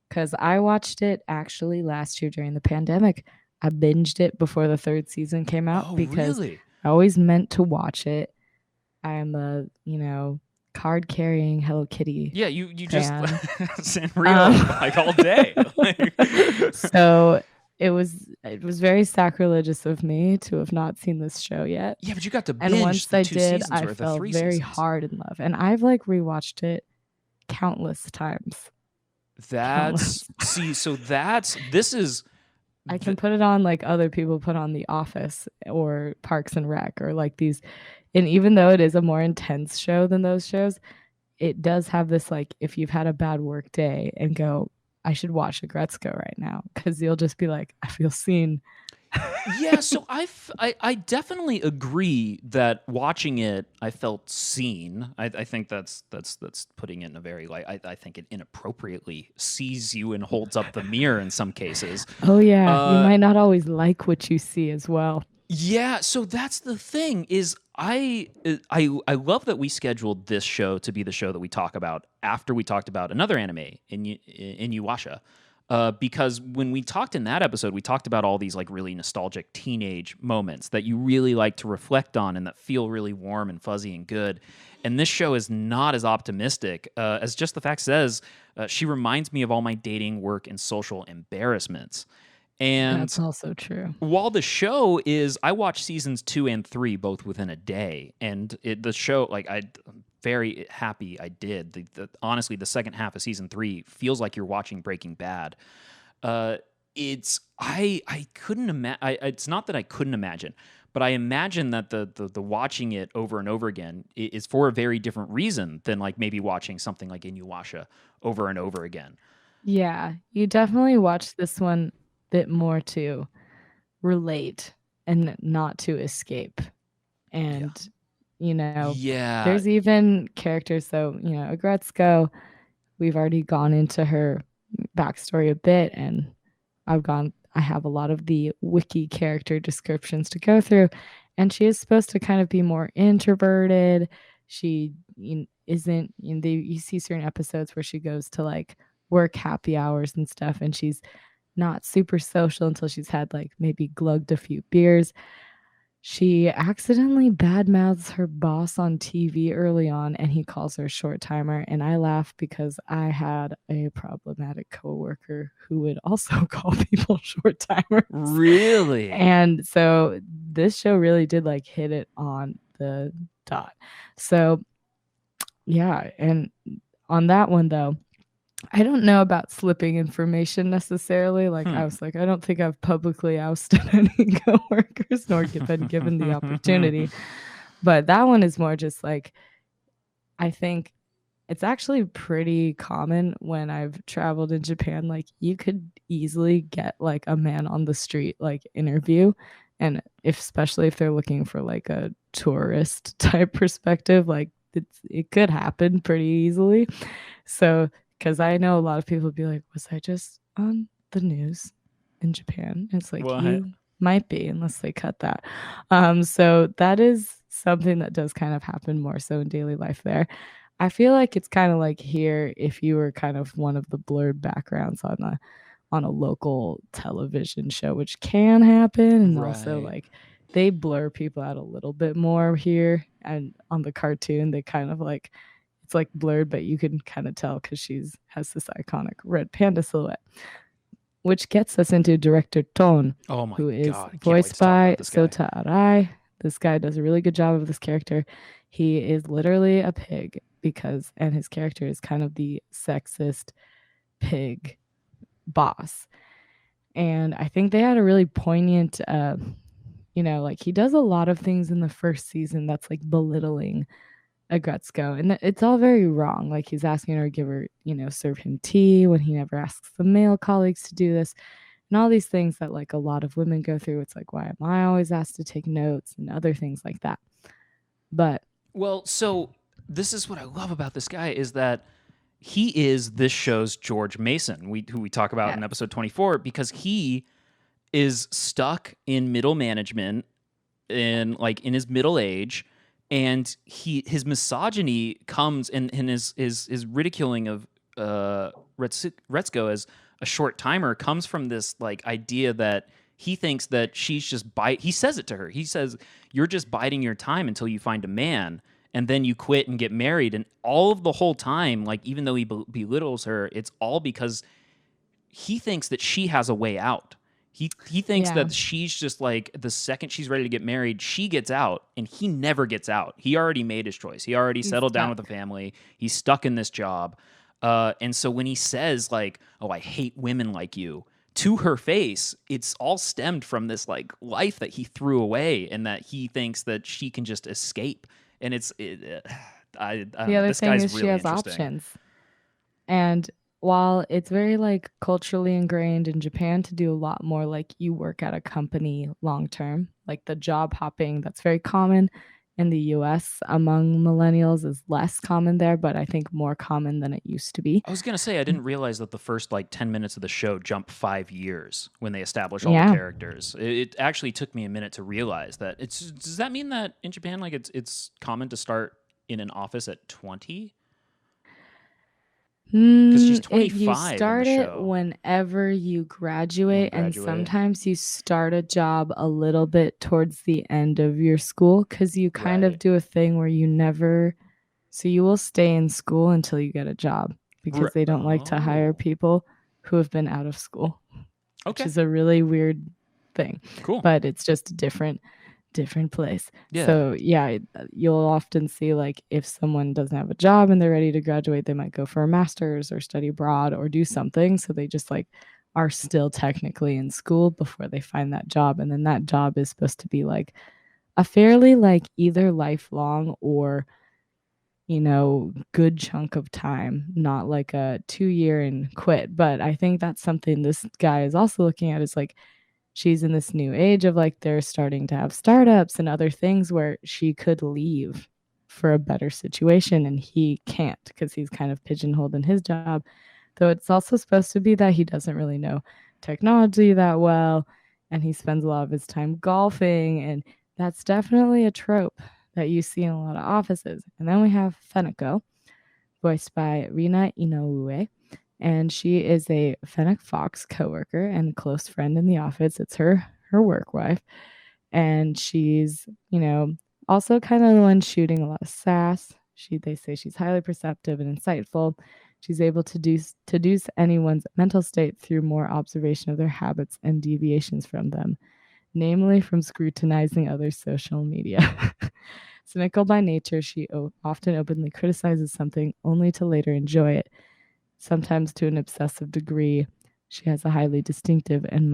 Because I watched it actually last year during the pandemic. I binged it before the third season came out oh, because really? I always meant to watch it. I am a, card carrying Hello Kitty Yeah, you just fan. Sanrio like all day. Like, So it was very sacrilegious of me to have not seen this show yet. yeah, but you got to And binge once the I two did, seasons I or the fell three very seasons. hard in love. And I've like rewatched it countless times. That's Countless. see, so that's this is I the, can put it on like other people put on The Office or Parks and Rec or like these. And even though it is a more intense show than those shows, it does have this like if you've had a bad work day and go, I should watch Aggretsuko right now because you'll just be like, I feel seen. yeah. So I definitely agree that watching it, I felt seen. I think that's putting it in a very like I think it inappropriately sees you and holds up the mirror in some cases. Oh yeah, you Uh, might not always like what you see as well. Yeah, so that's the thing is I love that we scheduled this show to be the show that we talk about after we talked about another anime in Yuwasha. Because when we talked in that episode, we talked about all these like really nostalgic teenage moments that you really like to reflect on and that feel really warm and fuzzy and good. And this show is not as optimistic as just the fact says. She reminds me of all my dating, work, and social embarrassments. And That's also true. while the show is, I watched seasons 2 and 3 both within a day, and the show, like very happy I did. Honestly, the second half of season 3 feels like you're watching Breaking Bad. Uh, I couldn't imagine. It's not that I couldn't imagine, but I imagine that the watching it over and over again is for a very different reason than like maybe watching something like Inuyasha over and over again. Yeah, you definitely watch this one bit more to relate and not to escape. Yeah. And, you know, Yeah. there's even characters, so, Aggretsuko, we've already gone into her backstory a bit, and I have a lot of the wiki character descriptions to go through, and she is supposed to kind of be more introverted. She isn't, you see certain episodes where she goes to like work happy hours and stuff, and she's not super social until she's had like maybe glugged a few beers. She accidentally badmouths her boss on TV early on, and he calls her a short timer. And I laugh because I had a problematic coworker who would also call people short timers. Really? And so this show really did like hit it on the dot. So, yeah. And on that one, though, I don't know about slipping information necessarily. Like, I Hmm. was like, I don't think I've publicly ousted any coworkers nor been given the opportunity. But that one is more just like, I think it's actually pretty common when I've traveled in Japan. Like, you could easily get like a man on the street, like, interview. And especially if they're looking for like a tourist type perspective, like, it could happen pretty easily. So, because I know a lot of people would be like, was I just on the news in Japan? It's like, What? you might be, unless they cut that. So that is something that does kind of happen more so in daily life there. I feel like it's kind of like here if you were kind of one of the blurred backgrounds on a local television show, which can happen. And also Right. like they blur people out a little bit more here. And on the cartoon, they kind of like it's like blurred, but you can kind of tell because she's has this iconic red panda silhouette, which gets us into director Ton, Oh my who is god, I can't wait voiced to talk by about this guy. Sota Arai. This guy does a really good job of this character. He is literally a pig and his character is kind of the sexist pig boss. And I think they had a really poignant, like he does a lot of things in the first season that's like belittling Aggretsuko, and it's all very wrong. Like he's asking her to give her, serve him tea when he never asks the male colleagues to do this, and all these things that like a lot of women go through. It's like, why am I always asked to take notes and other things like that? But Well, so this is what I love about this guy is that he is this show's George Mason, who we talk about yeah, in episode 24, because he is stuck in middle management in his middle age, and his misogyny comes and his ridiculing of Retsuko as a short timer comes from this like idea that he thinks that she's just he says it to her. He says, "You're just biding your time until you find a man, and then you quit and get married." And all of the whole time, like even though he belittles her, it's all because he thinks that she has a way out. He thinks yeah, that she's just like the second she's ready to get married, she gets out, and he never gets out. He already made his choice. He already he's settled down with a stuck. family. He's stuck in this job, and so when he says like, "Oh, I hate women like you," to her face, it's all stemmed from this like life that he threw away, and that he thinks that she can just escape. And I don't The know. other This thing guy's is she really has interesting. options. And while it's very like culturally ingrained in Japan to do a lot more like you work at a company long term, like the job hopping that's very common in the US among millennials is less common there, but I think more common than it used to be. I was gonna say I didn't realize that the first like 10 minutes of the show jump 5 years when they establish all the Yeah. characters. It actually took me a minute to realize that. It's Does that mean that in Japan like it's common to start in an office at 20? Because she's You 25 in the start it show whenever you when you graduate, and graduate. sometimes you start a job a little bit towards the end of your school because you kind of Right. do a thing where so you will stay in school until you get a job because they don't like to hire Oh. people who have been out of school, which Okay. is a really weird thing, Cool. but it's just a different different place. Yeah. So yeah, you'll often see like if someone doesn't have a job and they're ready to graduate, they might go for a master's or study abroad or do something. So they just like are still technically in school before they find that job. And then that job is supposed to be like a fairly like either lifelong or good chunk of time, not like a 2 year and quit. But I think that's something this guy is also looking at is like she's in this new age of like they're starting to have startups and other things where she could leave for a better situation and he can't because he's kind of pigeonholed in his job. Though it's also supposed to be that he doesn't really know technology that well and he spends a lot of his time golfing. And that's definitely a trope that you see in a lot of offices. And then we have Feneko, voiced by Rina Inoue. And she is a Fennec Fox coworker and close friend in the office. It's her work wife. And she's, also kind of the one shooting a lot of sass. They say she's highly perceptive and insightful. She's able to deduce anyone's mental state through more observation of their habits and deviations from them, namely from scrutinizing others' social media. Cynical by nature, she often openly criticizes something only to later enjoy it, sometimes to an obsessive degree. She has a highly distinctive and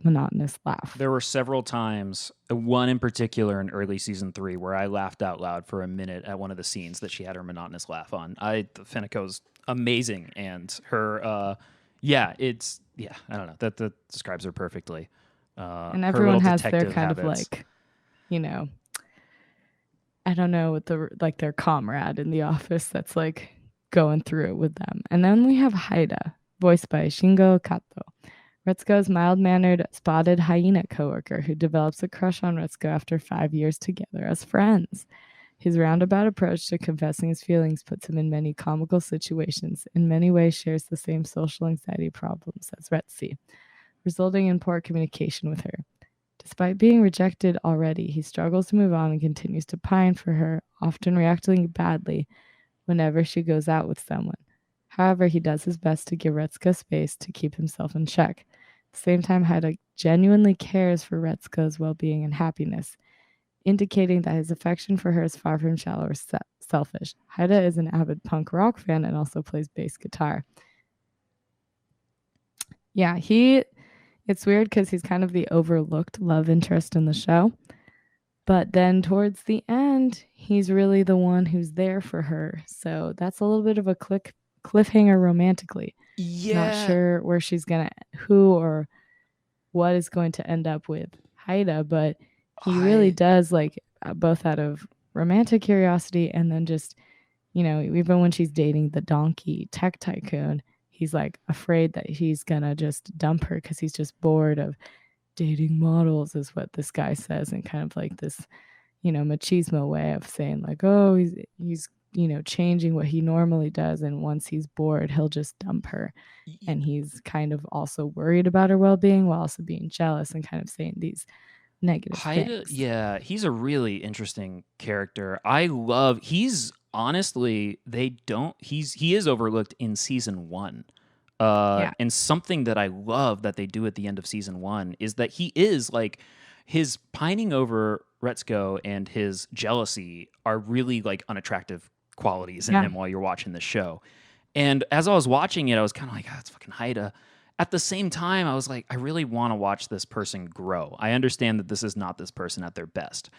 monotonous laugh. There were several times, one in particular in early season 3, where I laughed out loud for a minute at one of the scenes that she had her monotonous laugh on. Feneko's amazing, and her, I don't know, that describes her perfectly. And Her little everyone has their detective kind of habits. like, you know, I don't know, with their comrade in the office that's like going through it with them. And then we have Haida, voiced by Shingo Kato, Retsuko's mild-mannered, spotted hyena coworker who develops a crush on Retsuko after 5 years together as friends. His roundabout approach to confessing his feelings puts him in many comical situations, in many ways shares the same social anxiety problems as Retsi, resulting in poor communication with her. Despite being rejected already, he struggles to move on and continues to pine for her, often reacting badly whenever she goes out with someone. However, he does his best to give Retsuko space to keep himself in check. At the same time, Haida genuinely cares for Retsuko's well-being and happiness, indicating that his affection for her is far from shallow or selfish. Haida is an avid punk rock fan and also plays bass guitar. Yeah, it's weird because he's kind of the overlooked love interest in the show. But then towards the end, he's really the one who's there for her. So that's a little bit of a cliffhanger romantically. Yeah. Not sure where who or what is going to end up with Haida, but he really does like both out of romantic curiosity and then just, even when she's dating the donkey tech tycoon, he's like afraid that he's gonna just dump her because he's just bored of dating models, is what this guy says, and kind of like this, machismo way of saying like, oh, he's changing what he normally does, and once he's bored, he'll just dump her. And he's kind of also worried about her well-being while also being jealous and kind of saying these negative Haida, things. yeah, he's a really interesting character. He's honestly, he is overlooked in season 1. Yeah. And something that I love that they do at the end of season 1 is that he is like, his pining over Retsuko and his jealousy are really like unattractive qualities in Yeah. him while you're watching the show. And as I was watching it, I was kind of like, oh, it's fucking Haida. At the same time, I was like, I really want to watch this person grow. I understand that this is not this person at their best.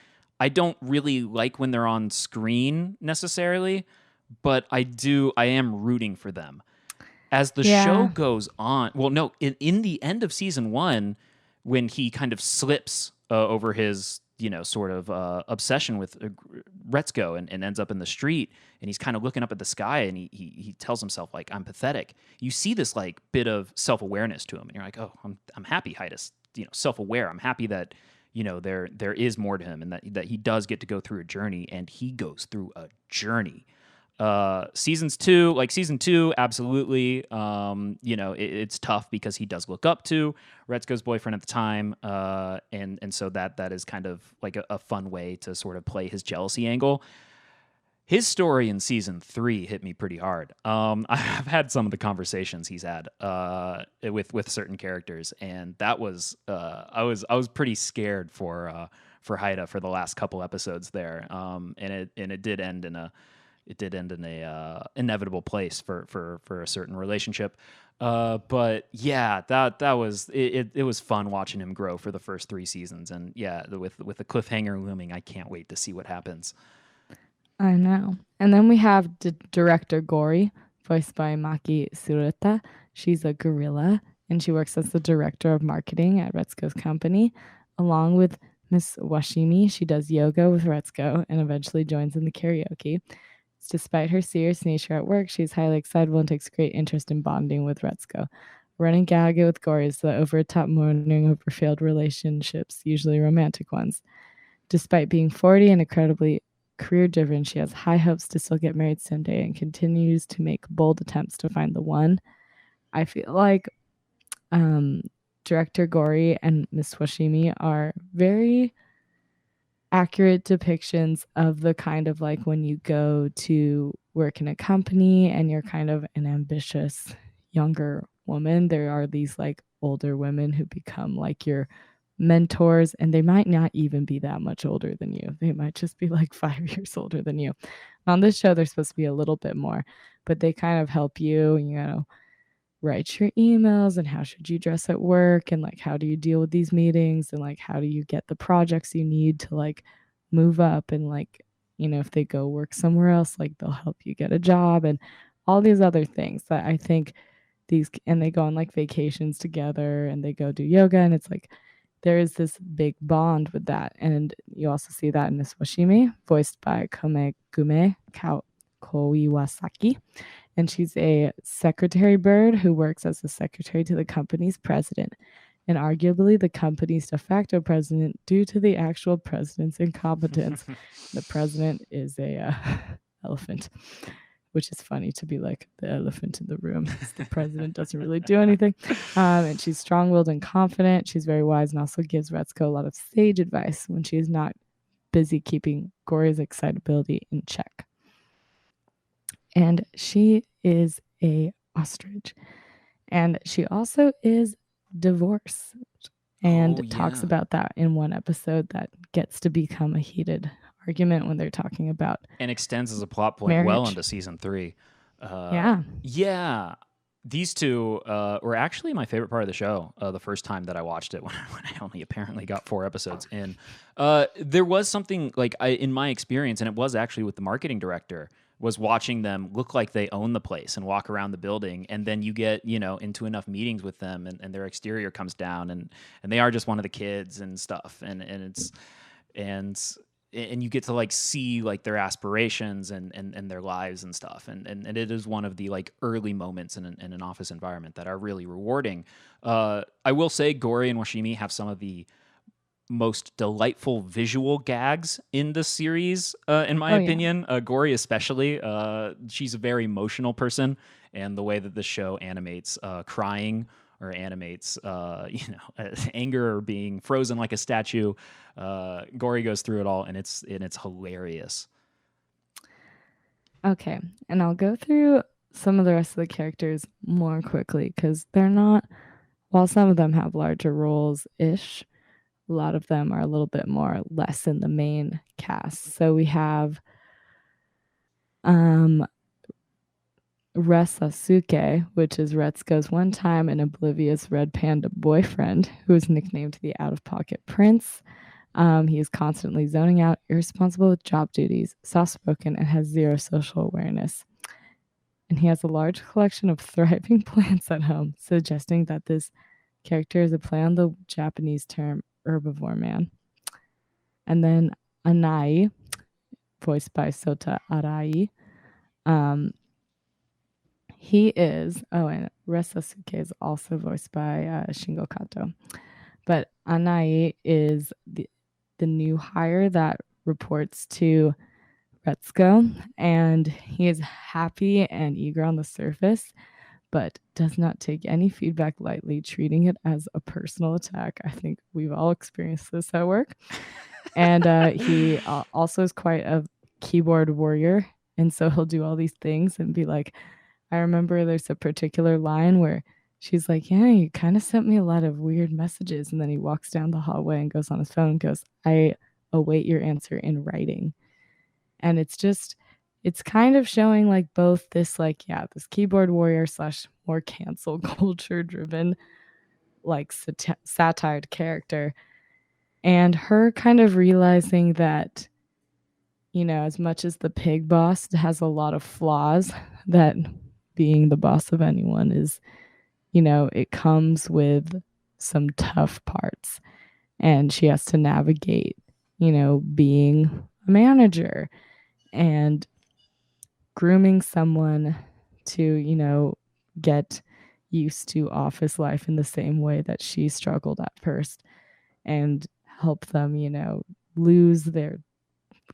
I don't really like when they're on screen necessarily, but I am rooting for them. As the show goes on, well, no, in the end of season 1, when he kind of slips over his, sort of obsession with Retsuko and ends up in the street, and he's kind of looking up at the sky, and he tells himself like, I'm pathetic. You see this like bit of self-awareness to him, and you're like, oh, I'm happy Haida's self-aware. I'm happy that there is more to him, and that he does get to go through a journey, and he goes through a journey. Season 2, absolutely. It's tough because he does look up to Retsuko's boyfriend at the time, and so that is kind of like a fun way to sort of play his jealousy angle. His story in season 3 hit me pretty hard. I've had some of the conversations he's had with certain characters, and that was I was pretty scared for for Haida for the last couple episodes there, and it did end in a inevitable place for a certain relationship. But yeah, that was it was fun watching him grow for the first 3 seasons, and yeah, with the cliffhanger looming, I can't wait to see what happens. I know. And then we have director Gori, voiced by Maki Sureta. She's a gorilla, and she works as the director of marketing at Retsuko's company. Along with Miss Washimi, she does yoga with Retsuko and eventually joins in the karaoke. Despite her serious nature at work, she's highly excitable and takes great interest in bonding with Retsuko. Running gag with Gori is the over-the-top mourning over failed relationships, usually romantic ones. Despite being 40 and incredibly career driven, she has high hopes to still get married someday and continues to make bold attempts to find the one. I feel like director Gori and Miss Washimi are very accurate depictions of the kind of like when you go to work in a company and you're kind of an ambitious younger woman, there are these like older women who become like your mentors, and they might not even be that much older than you. They might just be like 5 years older than you. On this show, they're supposed to be a little bit more, but they kind of help you, write your emails and how should you dress at work and like how do you deal with these meetings and like how do you get the projects you need to like move up and like if they go work somewhere else, like they'll help you get a job and all these other things that I think these, and they go on like vacations together and they go do yoga, and it's like there is this big bond with that. And you also see that in Miss Washimi, voiced by Komegume Koiwasaki. And she's a secretary bird who works as the secretary to the company's president, and arguably the company's de facto president due to the actual president's incompetence. The president is a elephant, which is funny to be like the elephant in the room. The president doesn't really do anything. And she's strong-willed and confident. She's very wise and also gives Retsuko a lot of sage advice when she's not busy keeping Gori's excitability in check. And she is a ostrich. And she also is divorced and talks about that in one episode that gets to become a heated argument when they're talking about and extends as a plot point well into season 3. Yeah. These two were actually my favorite part of the show the first time that I watched it when I only apparently got 4 episodes in. There was something like in my experience, and it was actually with the marketing director, was watching them look like they own the place and walk around the building, and then you get into enough meetings with them and their exterior comes down and they are just one of the kids and stuff, and you get to like see like their aspirations and their lives and stuff, and it is one of the like early moments in an office environment that are really rewarding. I will say Gori and Washimi have some of the most delightful visual gags in the series, in my opinion. Gori especially. She's a very emotional person, and the way that the show animates crying or animates anger or being frozen like a statue, Gori goes through it all, and it's hilarious. Okay, and I'll go through some of the rest of the characters more quickly because they're not, while some of them have larger roles ish, a lot of them are a little bit more less in the main cast. So we have Resasuke, which is Retsuko's one-time and oblivious red panda boyfriend, who is nicknamed the out-of-pocket prince. He is constantly zoning out, irresponsible with job duties, soft-spoken, and has zero social awareness. And he has a large collection of thriving plants at home, suggesting that this character is a play on the Japanese term herbivore man. And then Anai, voiced by Sota Arai. He is, and Resasuke is also voiced by Shingo Kato. But Anai is the new hire that reports to Retsuko, and he is happy and eager on the surface, but does not take any feedback lightly, treating it as a personal attack. I think we've all experienced this at work. And he also is quite a keyboard warrior, and so he'll do all these things and be like, I remember there's a particular line where she's like, yeah, you kind of sent me a lot of weird messages. And then he walks down the hallway and goes on his phone and goes, I await your answer in writing. And it's kind of showing like both this like, yeah, this keyboard warrior slash more cancel culture driven like satired character, and her kind of realizing that, you know, as much as the pig boss has a lot of flaws, that being the boss of anyone is, you know, it comes with some tough parts, and she has to navigate, you know, being a manager and grooming someone to, you know, get used to office life in the same way that she struggled at first, and help them, you know, lose their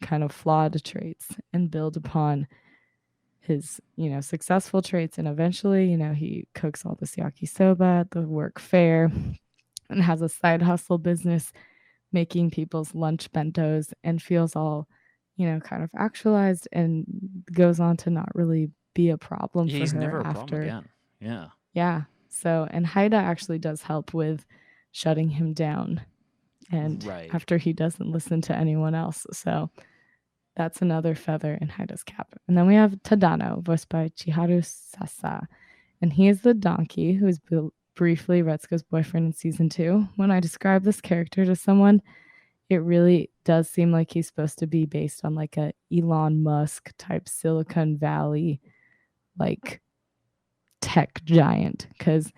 kind of flawed traits and build upon his, you know, successful traits. And eventually, you know, he cooks all this yakisoba at the work fair and has a side hustle business making people's lunch bentos, and feels all, you know, kind of actualized, and goes on to not really be a problem Yeah, for he's her never a problem after. again. Yeah. Yeah. So, and Haida actually does help with shutting him down, and Right. after he doesn't listen to anyone else. So that's another feather in Haida's cap. And then we have Tadano, voiced by Chiharu Sasa. And he is the donkey who is briefly Retsuko's boyfriend in season 2. When I describe this character to someone, it really does seem like he's supposed to be based on like a Elon Musk type Silicon Valley like tech giant. Because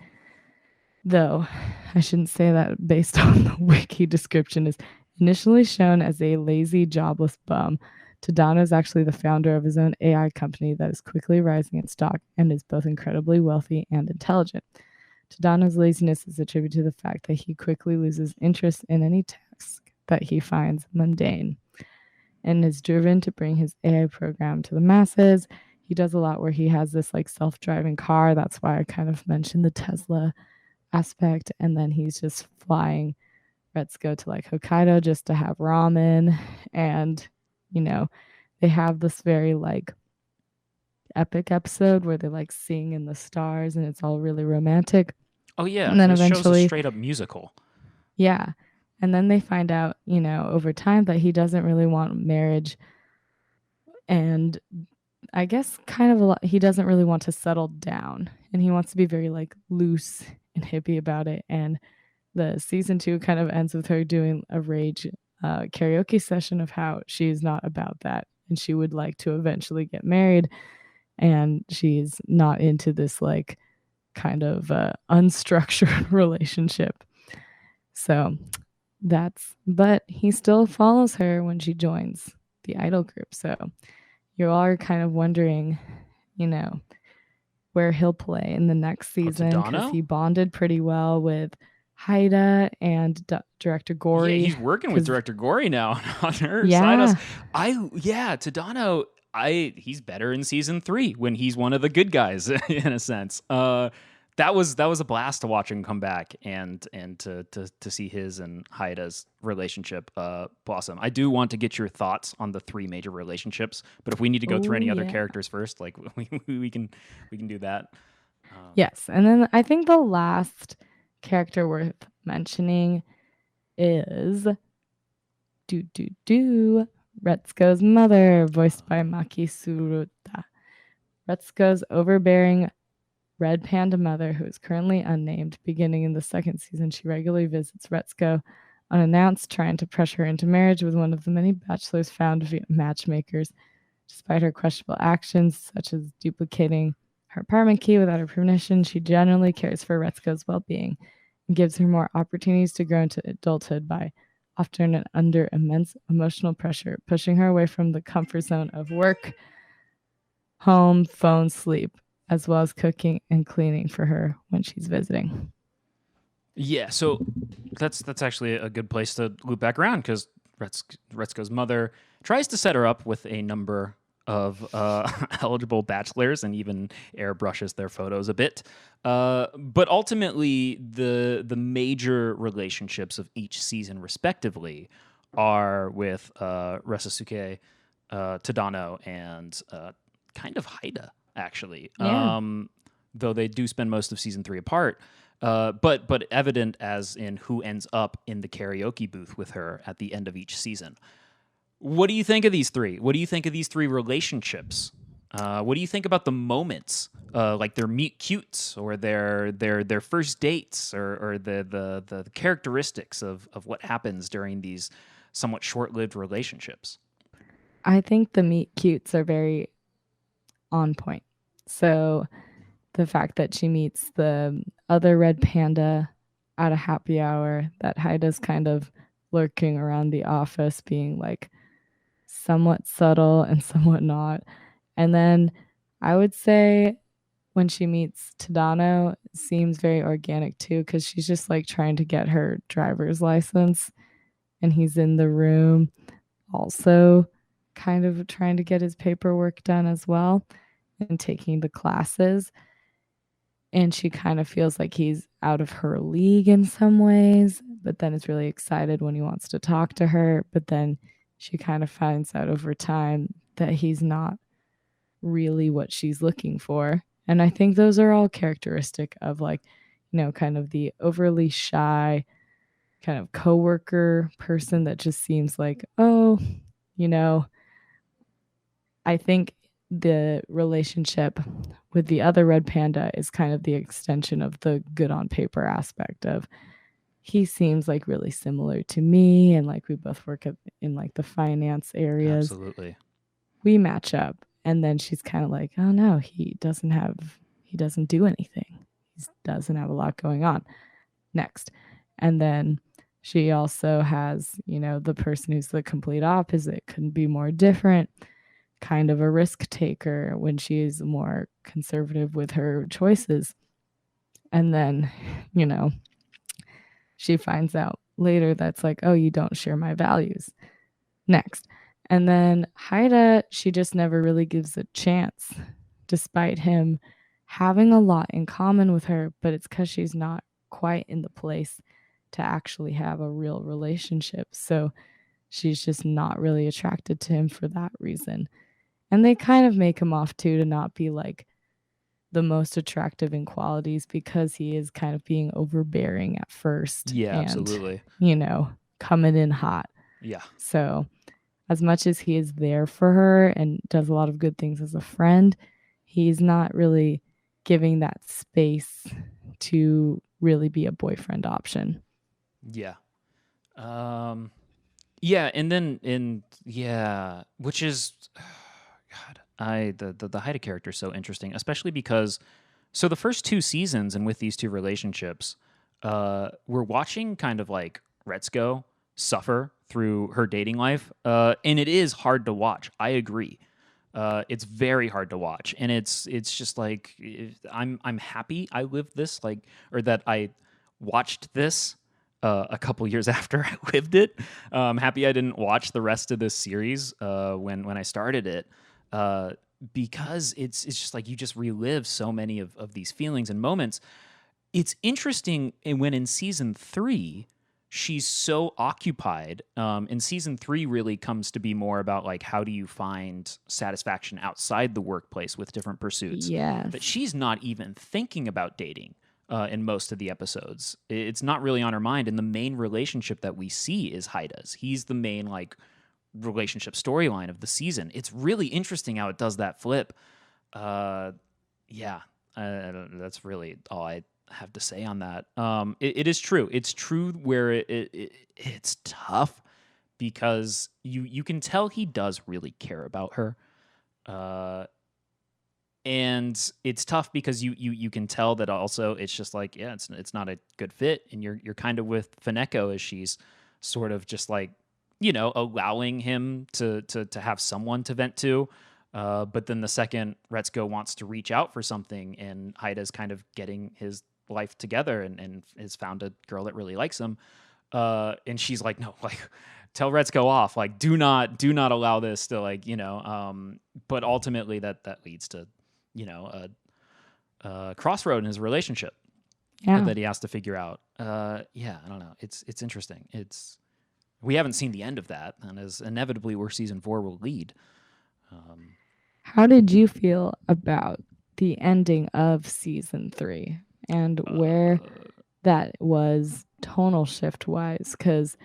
though I shouldn't say that based on the wiki description, is initially shown as a lazy, jobless bum. Tadano is actually the founder of his own AI company that is quickly rising in stock and is both incredibly wealthy and intelligent. Tadano's laziness is attributed to the fact that he quickly loses interest in any task that he finds mundane, and is driven to bring his AI program to the masses. He does a lot where he has this like self-driving car. That's why I kind of mentioned the Tesla aspect. And then he's just flying Retsuko to like Hokkaido just to have ramen. And, you know, they have this very like epic episode where they like sing in the stars and it's all really romantic. Oh yeah. And then This show's a eventually, straight up musical. yeah. And then they find out, you know, over time that he doesn't really want marriage. And I guess kind of a lot, he doesn't really want to settle down, and he wants to be very like loose and hippie about it. And the season 2 kind of ends with her doing a rage karaoke session of how she's not about that and she would like to eventually get married, and she's not into this like kind of unstructured relationship. So but he still follows her when she joins the idol group. So you are kind of wondering, you know, where he'll play in the next Oh, season, because Tadano? he bonded pretty well with Haida and director Yeah, Gory. he's working with Because, director Gory now on her side us. yeah, Tadano, he's better in season 3 when he's one of the good guys in a sense. That was a blast to watch him come back and to see his and Haida's relationship blossom. I do want to get your thoughts on the 3 major relationships, but if we need to go through oh, any other yeah. characters first, like we can do that. Yes. And then I think the last character worth mentioning is Retsuko's mother, voiced by Maki Suruta. Retsuko's overbearing red panda mother, who is currently unnamed. Beginning in the second season, she regularly visits Retsuko unannounced, trying to pressure her into marriage with one of the many bachelors found via matchmakers. Despite her questionable actions, such as duplicating her apartment key without her permission, she generally cares for Retsuko's well-being and gives her more opportunities to grow into adulthood by often under immense emotional pressure, pushing her away from the comfort zone of work, home, phone, sleep, as well as cooking and cleaning for her when she's visiting. Yeah, so that's actually a good place to loop back around because Retsuko's mother tries to set her up with a number of eligible bachelors and even airbrushes their photos a bit. But ultimately, the major relationships of each season, respectively, are with Resasuke, Tadano, and kind of Haida, actually. Yeah. Though they do spend most of season 3 apart. but evident as in who ends up in the karaoke booth with her at the end of each season. What do you think of these three? What do you think of these three relationships? What do you think about the moments, like their meet cutes or their first dates, or the characteristics of what happens during these somewhat short lived relationships? I think the meet cutes are very on point. So the fact that she meets the other red panda at a happy hour, that Haida's kind of lurking around the office, being like somewhat subtle and somewhat not. And then I would say when she meets Tadano, it seems very organic too, because she's just like trying to get her driver's license, and he's in the room also kind of trying to get his paperwork done as well and taking the classes. And she kind of feels like he's out of her league in some ways, but then is really excited when he wants to talk to her. But then she kind of finds out over time that he's not really what she's looking for. And I think those are all characteristic of, like, kind of the overly shy kind of coworker person that just seems like, oh, you know, I think the relationship with the other red panda is kind of the extension of the good on paper aspect of, he seems like really similar to me, and like we both work in like the finance areas. Absolutely. We match up. And then she's kind of like, oh no, he doesn't do anything. He doesn't have a lot going on. Next. And then she also has, the person who's the complete opposite, couldn't be more different, kind of a risk taker when she's more conservative with her choices. And then, you know, she finds out later that's like, oh, you don't share my values. Next. And then Haida, she just never really gives a chance, despite him having a lot in common with her, but it's because she's not quite in the place to actually have a real relationship. So she's just not really attracted to him for that reason. And they kind of make him off too to not be like the most attractive in qualities, because he is kind of being overbearing at first Yeah, and, absolutely. coming in hot. Yeah. So as much as he is there for her and does a lot of good things as a friend, he's not really giving that space to really be a boyfriend option. Yeah. Yeah, and then which is God, the Haida character is so interesting, especially because so the first two seasons and with these two relationships, we're watching kind of like Retsuko suffer through her dating life, and it is hard to watch. I agree. It's very hard to watch, and it's just like I'm happy I lived this, like, or that I watched this a couple years after I lived it. I'm happy I didn't watch the rest of this series when I started it, because it's just like you just relive so many of these feelings and moments. It's interesting when in season 3 she's so occupied, and season 3 really comes to be more about like how do you find satisfaction outside the workplace with different pursuits, Yes. that she's not even thinking about dating in most of the episodes. It's not really on her mind, and the main relationship that we see is Haida's. He's the main like relationship storyline of the season. It's really interesting how it does that flip. Yeah, that's really all I have to say on that. It is true. It's true where it's tough because you can tell he does really care about her. And it's tough because you can tell that also it's just like, yeah, it's not a good fit, and you're kind of with Faneko as she's sort of just like, allowing him to have someone to vent to. But then the second Retsuko wants to reach out for something, and Haida's kind of getting his life together and has found a girl that really likes him, and she's like, no, like, tell Retsuko off, like, do not allow this to, like, but ultimately that leads to, a crossroad in his relationship that he has to figure out. Yeah, I don't know. It's interesting. We haven't seen the end of that, and as inevitably where season 4 will lead. How did you feel about the ending of season 3, and where that was tonal shift wise, because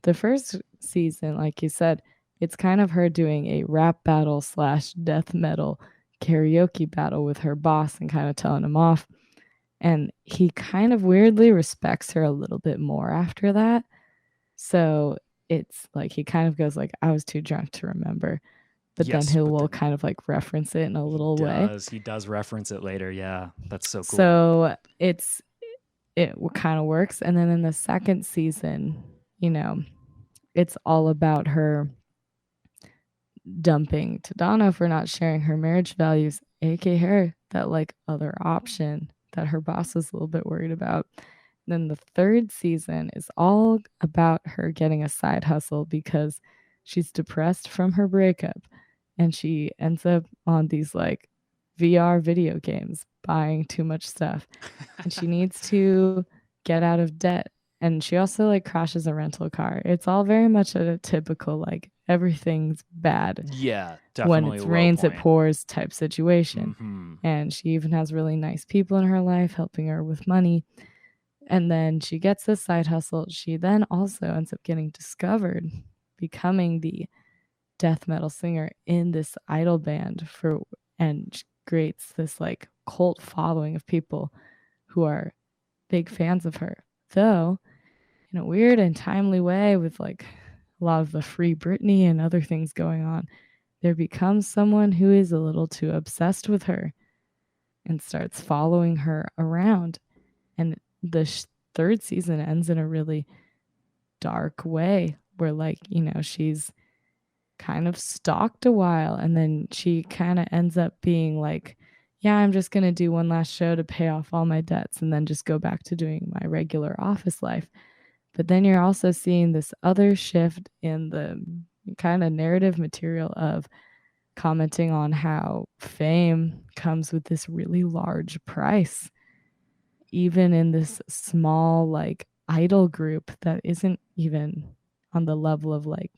the first season, like you said, it's kind of her doing a rap battle slash death metal karaoke battle with her boss and kind of telling him off. And he kind of weirdly respects her a little bit more after that. So it's like he kind of goes like, I was too drunk to remember. But then Yes, he but will then kind of like reference it in a he little way. does. He does reference it later. Yeah, that's so cool. So it kind of works. And then in the second season, you know, it's all about her dumping Tadano for not sharing her marriage values, aka her that like other option that her boss is a little bit worried about. Then the third season is all about her getting a side hustle because she's depressed from her breakup and she ends up on these like VR video games buying too much stuff and she needs to get out of debt. And she also like crashes a rental car. It's all very much a typical like everything's bad Yeah, when definitely it a low rains it point. pours type situation. Mm-hmm. And she even has really nice people in her life helping her with money. And then she gets this side hustle. She then also ends up getting discovered, becoming the death metal singer in this idol band for and creates this like cult following of people who are big fans of her. Though in a weird and timely way with like a lot of the free Britney and other things going on, there becomes someone who is a little too obsessed with her and starts following her around. And the third season ends in a really dark way where, like, she's kind of stalked a while and then she kind of ends up being like, yeah, I'm just going to do one last show to pay off all my debts and then just go back to doing my regular office life. But then you're also seeing this other shift in the kind of narrative material of commenting on how fame comes with this really large price, even in this small, like, idol group that isn't even on the level of like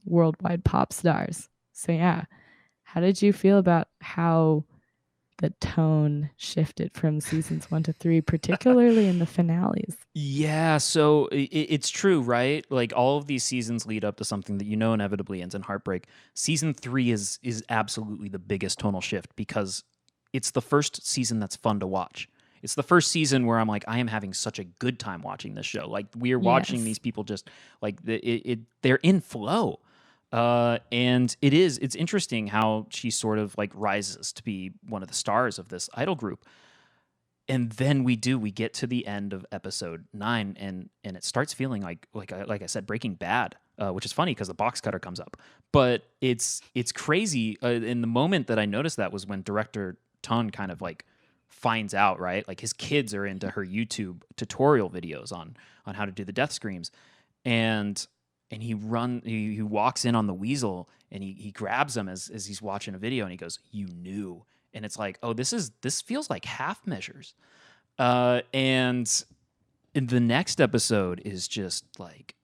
worldwide pop stars. So, yeah, how did you feel about how the tone shifted from seasons 1 to 3, particularly in the finales? Yeah, so it's true, right? Like all of these seasons lead up to something that you know inevitably ends in heartbreak. Season 3 is absolutely the biggest tonal shift because it's the first season that's fun to watch. It's the first season where I'm like, I am having such a good time watching this show. Like we are watching these Yes. people just like they're in flow. And it's interesting how she sort of like rises to be one of the stars of this idol group. And then we get to the end of episode 9 and it starts feeling like I said, Breaking Bad, which is funny because the box cutter comes up. But it's crazy. In the moment that I noticed that was when director Ton kind of like finds out, right? Like his kids are into her YouTube tutorial videos on how to do the death screams. And he walks in on the weasel and he grabs him as he's watching a video and he goes, "You knew." And it's like, oh, this feels like half measures. And the next episode is just like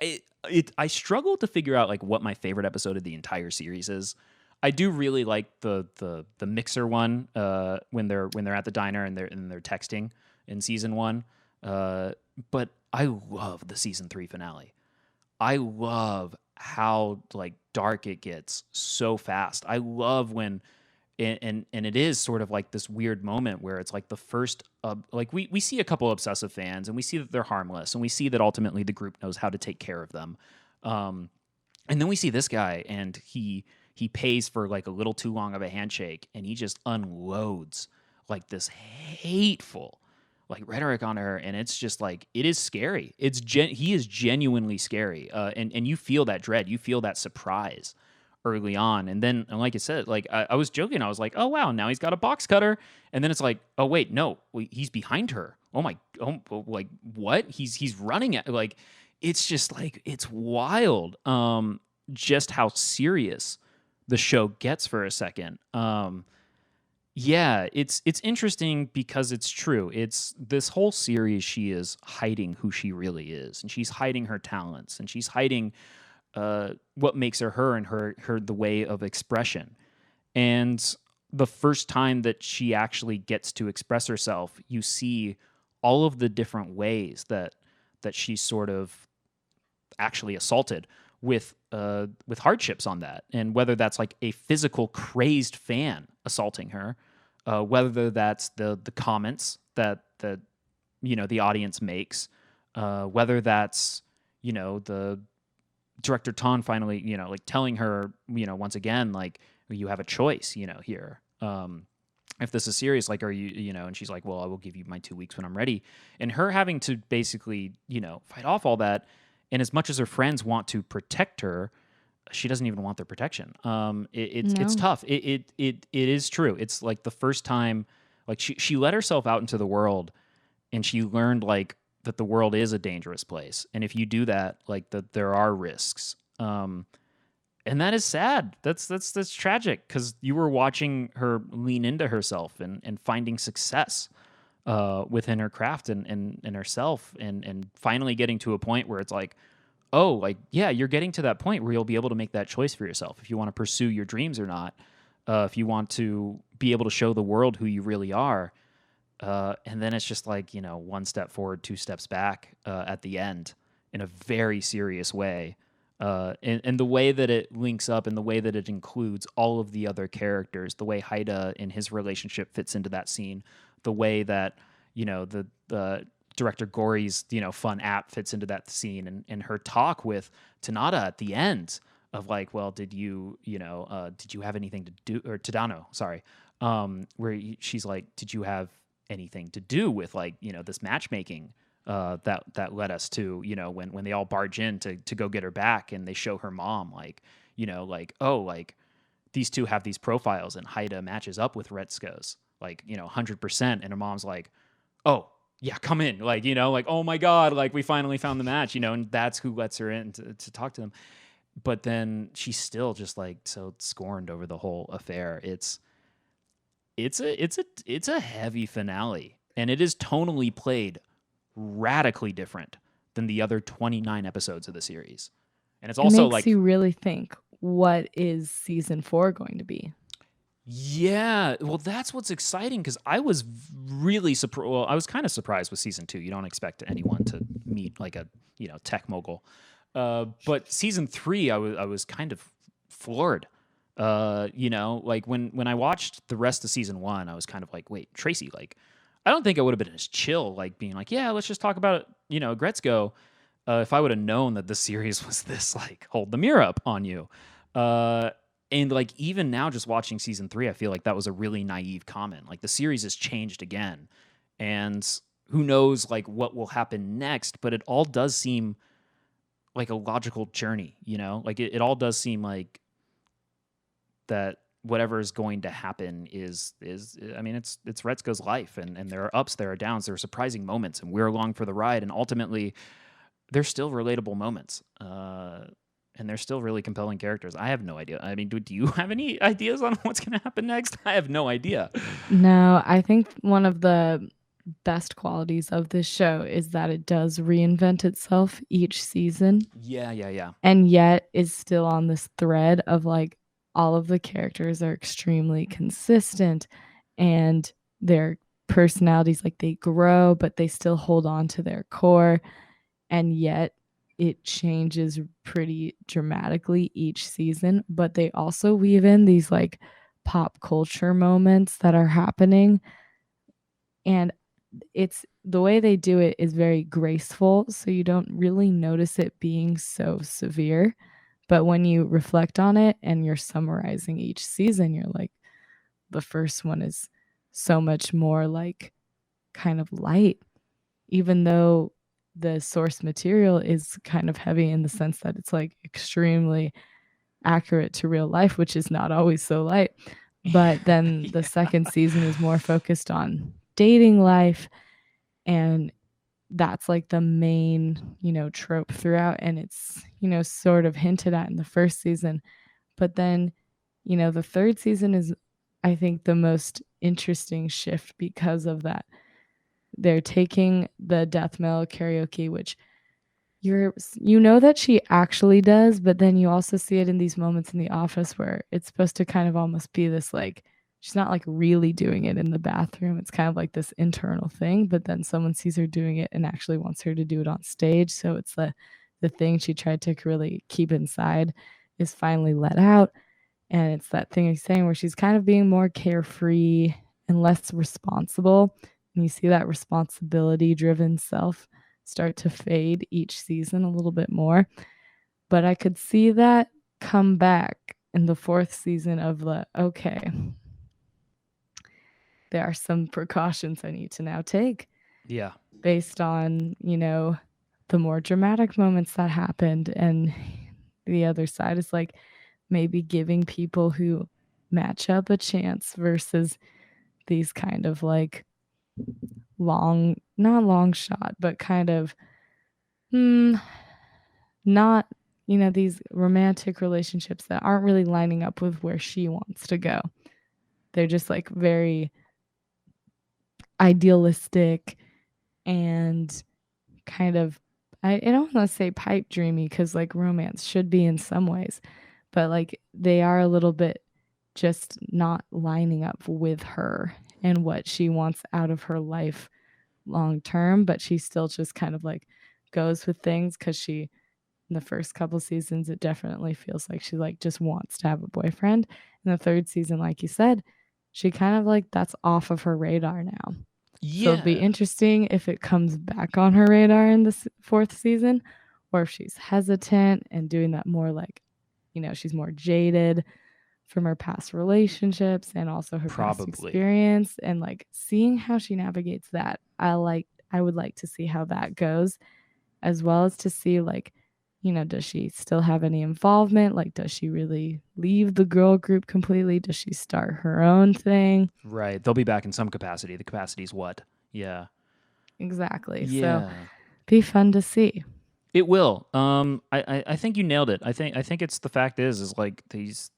I struggle to figure out like what my favorite episode of the entire series is. I do really like the mixer one when they're at the diner and they're texting in season 1. But I love the season 3 finale. I love how like dark it gets so fast. I love when and it is sort of like this weird moment where it's like the first like we see a couple obsessive fans and we see that they're harmless and we see that ultimately the group knows how to take care of them. And then we see this guy and he pays for like a little too long of a handshake and he just unloads like this hateful like rhetoric on her, and it's just like it is scary. He is genuinely scary, and you feel that dread, you feel that surprise early on, and then and like I said, like I was joking, I was like, oh wow, now he's got a box cutter, and then it's like, oh wait, no, he's behind her. Oh my, like what? He's running at like, it's just like it's wild, just how serious the show gets for a second. Yeah, it's interesting because it's true. It's this whole series she is hiding who she really is, and she's hiding her talents, and she's hiding what makes her her and her the way of expression. And the first time that she actually gets to express herself, you see all of the different ways that she's sort of actually assaulted with hardships on that, and whether that's like a physical crazed fan assaulting her, whether that's the comments that the audience makes, whether that's the director Ton finally like telling her once again like you have a choice here. If this is serious, like, are you and she's like, well, I will give you my 2 weeks when I'm ready. And her having to basically, fight off all that. And as much as her friends want to protect her, she doesn't even want their protection. It's No. tough. It is true. It's like the first time, like she let herself out into the world, and she learned like that the world is a dangerous place. And if you do that, like that there are risks. And that is sad. That's tragic because you were watching her lean into herself and finding success within her craft and herself and finally getting to a point where it's like, oh, like yeah, you're getting to that point where you'll be able to make that choice for yourself if you want to pursue your dreams or not, if you want to be able to show the world who you really are. And then it's just like one step forward, two steps back at the end in a very serious way. And the way that it links up and the way that it includes all of the other characters, the way Haida and his relationship fits into that scene, the way that, the director Gori's, fun app fits into that scene, and her talk with Tanada at the end of like, well, did you have anything to do, or Tadano, sorry, where she's like, did you have anything to do with like, this matchmaking that led us to when they all barge in to go get her back, and they show her mom like like, oh, like these two have these profiles and Haida matches up with Retsuko's like 100%, and her mom's like, oh yeah, come in, like like, oh my god, like we finally found the match, and that's who lets her in to talk to them. But then she's still just like so scorned over the whole affair. It's a heavy finale, and it is tonally played radically different than the other 29 episodes of the series. And it's It also makes like, you really think, what is season 4 going to be? yeah, well, that's what's exciting because I was really surprised. Well, I was kind of surprised with season 2. You don't expect anyone to meet like a tech mogul, but season 3, I was kind of floored. Like when I watched the rest of season 1, I was kind of like, wait, Tracy, like I don't think I would have been as chill, like being like, yeah, let's just talk about Gretzko, if I would have known that this series was this like hold the mirror up on you. And like even now, just watching season 3, I feel like that was a really naive comment. Like the series has changed again, and who knows like what will happen next. But it all does seem like a logical journey. Like it all does seem like that whatever is going to happen is I mean it's Retsuko's life, and there are ups, there are downs, there are surprising moments, and we're along for the ride, and ultimately there's still relatable moments, and they're still really compelling characters. I have no idea. I mean, do you have any ideas on what's going to happen next? I have no idea. No, I think one of the best qualities of this show is that it does reinvent itself each season, Yeah. and yet is still on this thread of like all of the characters are extremely consistent, and their personalities, like, they grow but they still hold on to their core, and yet it changes pretty dramatically each season. But they also weave in these like pop culture moments that are happening, and it's the way they do it is very graceful, so you don't really notice it being so severe. But when you reflect on it and you're summarizing each season, you're like, the first one is so much more like kind of light, even though the source material is kind of heavy in the sense that it's like extremely accurate to real life, which is not always so light. But then the second season is more focused on dating life, and that's like the main, trope throughout, and it's, sort of hinted at in the first season. But then, the third season is, I think, the most interesting shift because of that. They're taking the death metal karaoke, which that she actually does, but then you also see it in these moments in the office where it's supposed to kind of almost be this like she's not like really doing it in the bathroom. It's kind of like this internal thing, but then someone sees her doing it and actually wants her to do it on stage. So it's the thing she tried to really keep inside is finally let out. And it's that thing he's saying where she's kind of being more carefree and less responsible. And you see that responsibility driven self start to fade each season a little bit more. But I could see that come back in the fourth season of okay, there are some precautions I need to now take. Yeah. Based on, the more dramatic moments that happened. And the other side is like maybe giving people who match up a chance versus these kind of like not long shot, but kind of not, these romantic relationships that aren't really lining up with where she wants to go. They're just like very idealistic and kind of, I don't want to say pipe dreamy because like romance should be in some ways, but like they are a little bit just not lining up with her and what she wants out of her life long term. But she still just kind of like goes with things because she, in the first couple seasons, it definitely feels like she like just wants to have a boyfriend. In the third season, like you said, she kind of like that's off of her radar now. Yeah. So it'll be interesting if it comes back on her radar in the fourth season, or if she's hesitant and doing that more like, she's more jaded from her past relationships and also her past experience, and like seeing how she navigates that. I would like to see how that goes, as well as to see like, does she still have any involvement? Like, does she really leave the girl group completely? Does she start her own thing? Right. They'll be back in some capacity. The capacity is what? Yeah. Exactly. Yeah. So be fun to see. It will. I think you nailed it. I think it's the fact is like these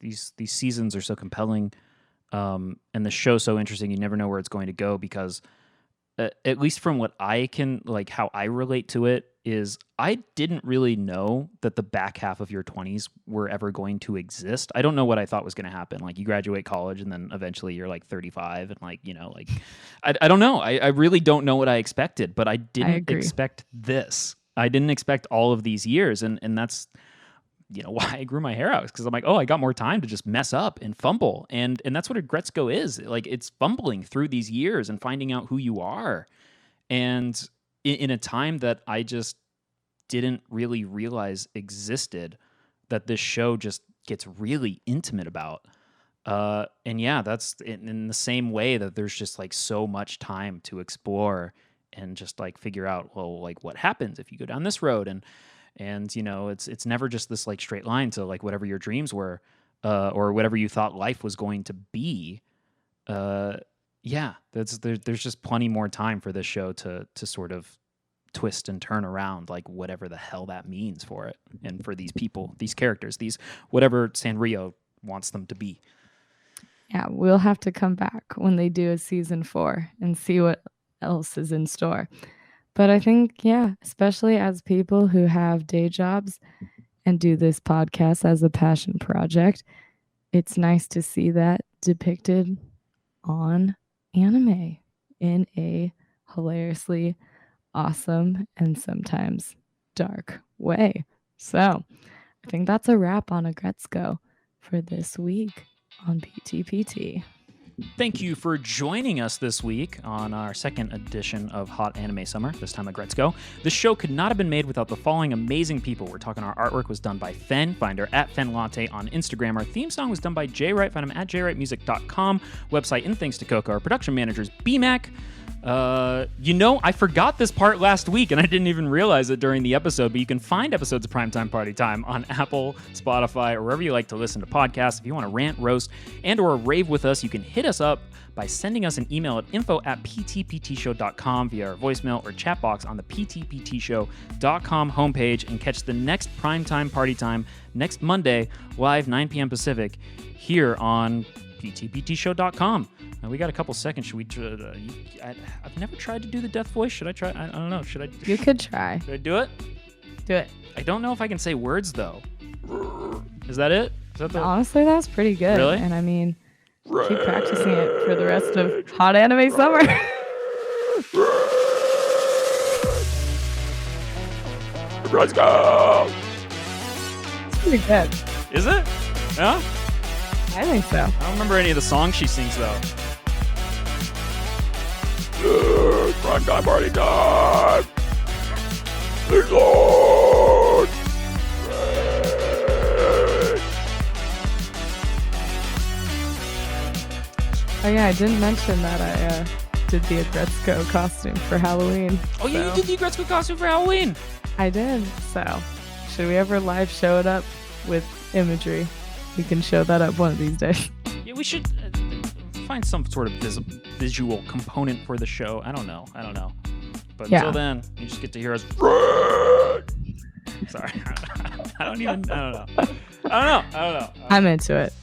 seasons are so compelling, and the show so interesting. You never know where it's going to go because, at least from what I can like, how I relate to it is I didn't really know that the back half of your 20s were ever going to exist. I don't know what I thought was going to happen. Like you graduate college and then eventually you're like 35 and like, like I don't know. I really don't know what I expected, but I didn't expect this. I didn't expect all of these years. And that's, why I grew my hair out, because I'm like, oh, I got more time to just mess up and fumble. And that's what Aggretsuko is. Like it's fumbling through these years and finding out who you are. And in a time that I just didn't really realize existed, that this show just gets really intimate about. And yeah, that's in the same way that there's just like so much time to explore and just like figure out, well, like what happens if you go down this road, and it's never just this like straight line to like whatever your dreams were, or whatever you thought life was going to be. Yeah, there's just plenty more time for this show to sort of twist and turn around, like whatever the hell that means for it, and for these people, these characters, these whatever Sanrio wants them to be. Yeah, we'll have to come back when they do a season 4 and see what else is in store. But I think, yeah, especially as people who have day jobs and do this podcast as a passion project, it's nice to see that depicted on anime in a hilariously awesome and sometimes dark way. So I think that's a wrap on Aggretsuko for this week on PTPT. Thank you for joining us this week on our second edition of Hot Anime Summer, this time Aggretsuko. This show could not have been made without the following amazing people. We're talking our artwork was done by Fen. Find her at FenLatte on Instagram. Our theme song was done by Jay Wright. Find him at jwrightmusic.com. Website and thanks to Coco. Our production manager is BMAC. I forgot this part last week and I didn't even realize it during the episode, but you can find episodes of Primetime Party Time on Apple, Spotify, or wherever you like to listen to podcasts. If you want to rant, roast, and or rave with us, you can hit us up by sending us an email at info@ptptshow.com via our voicemail or chat box on the ptptshow.com homepage, and catch the next Primetime Party Time next Monday, live 9 p.m. Pacific, here on ptptshow.com. We got a couple seconds. Should we try? I've never tried to do the death voice. Should I try? I don't know. Should I? You could try. Should I do it? Do it. I don't know if I can say words though. Is that it? Is that Honestly, that's pretty good. Really? And I mean, Keep practicing it for the rest of hot anime summer. Let's go. It's pretty good. Is it? Yeah? I think so. I don't remember any of the songs she sings, though. Prime time, party time! It's on! Oh yeah, I didn't mention that I did the Aggretsuko costume for Halloween. Oh yeah, you did the Aggretsuko costume for Halloween. I did. So, should we ever live show it up with imagery? We can show that up one of these days. Yeah, we should find some sort of visual component for the show. I don't know. But until then, you just get to hear us. Sorry. I don't know. I'm into it.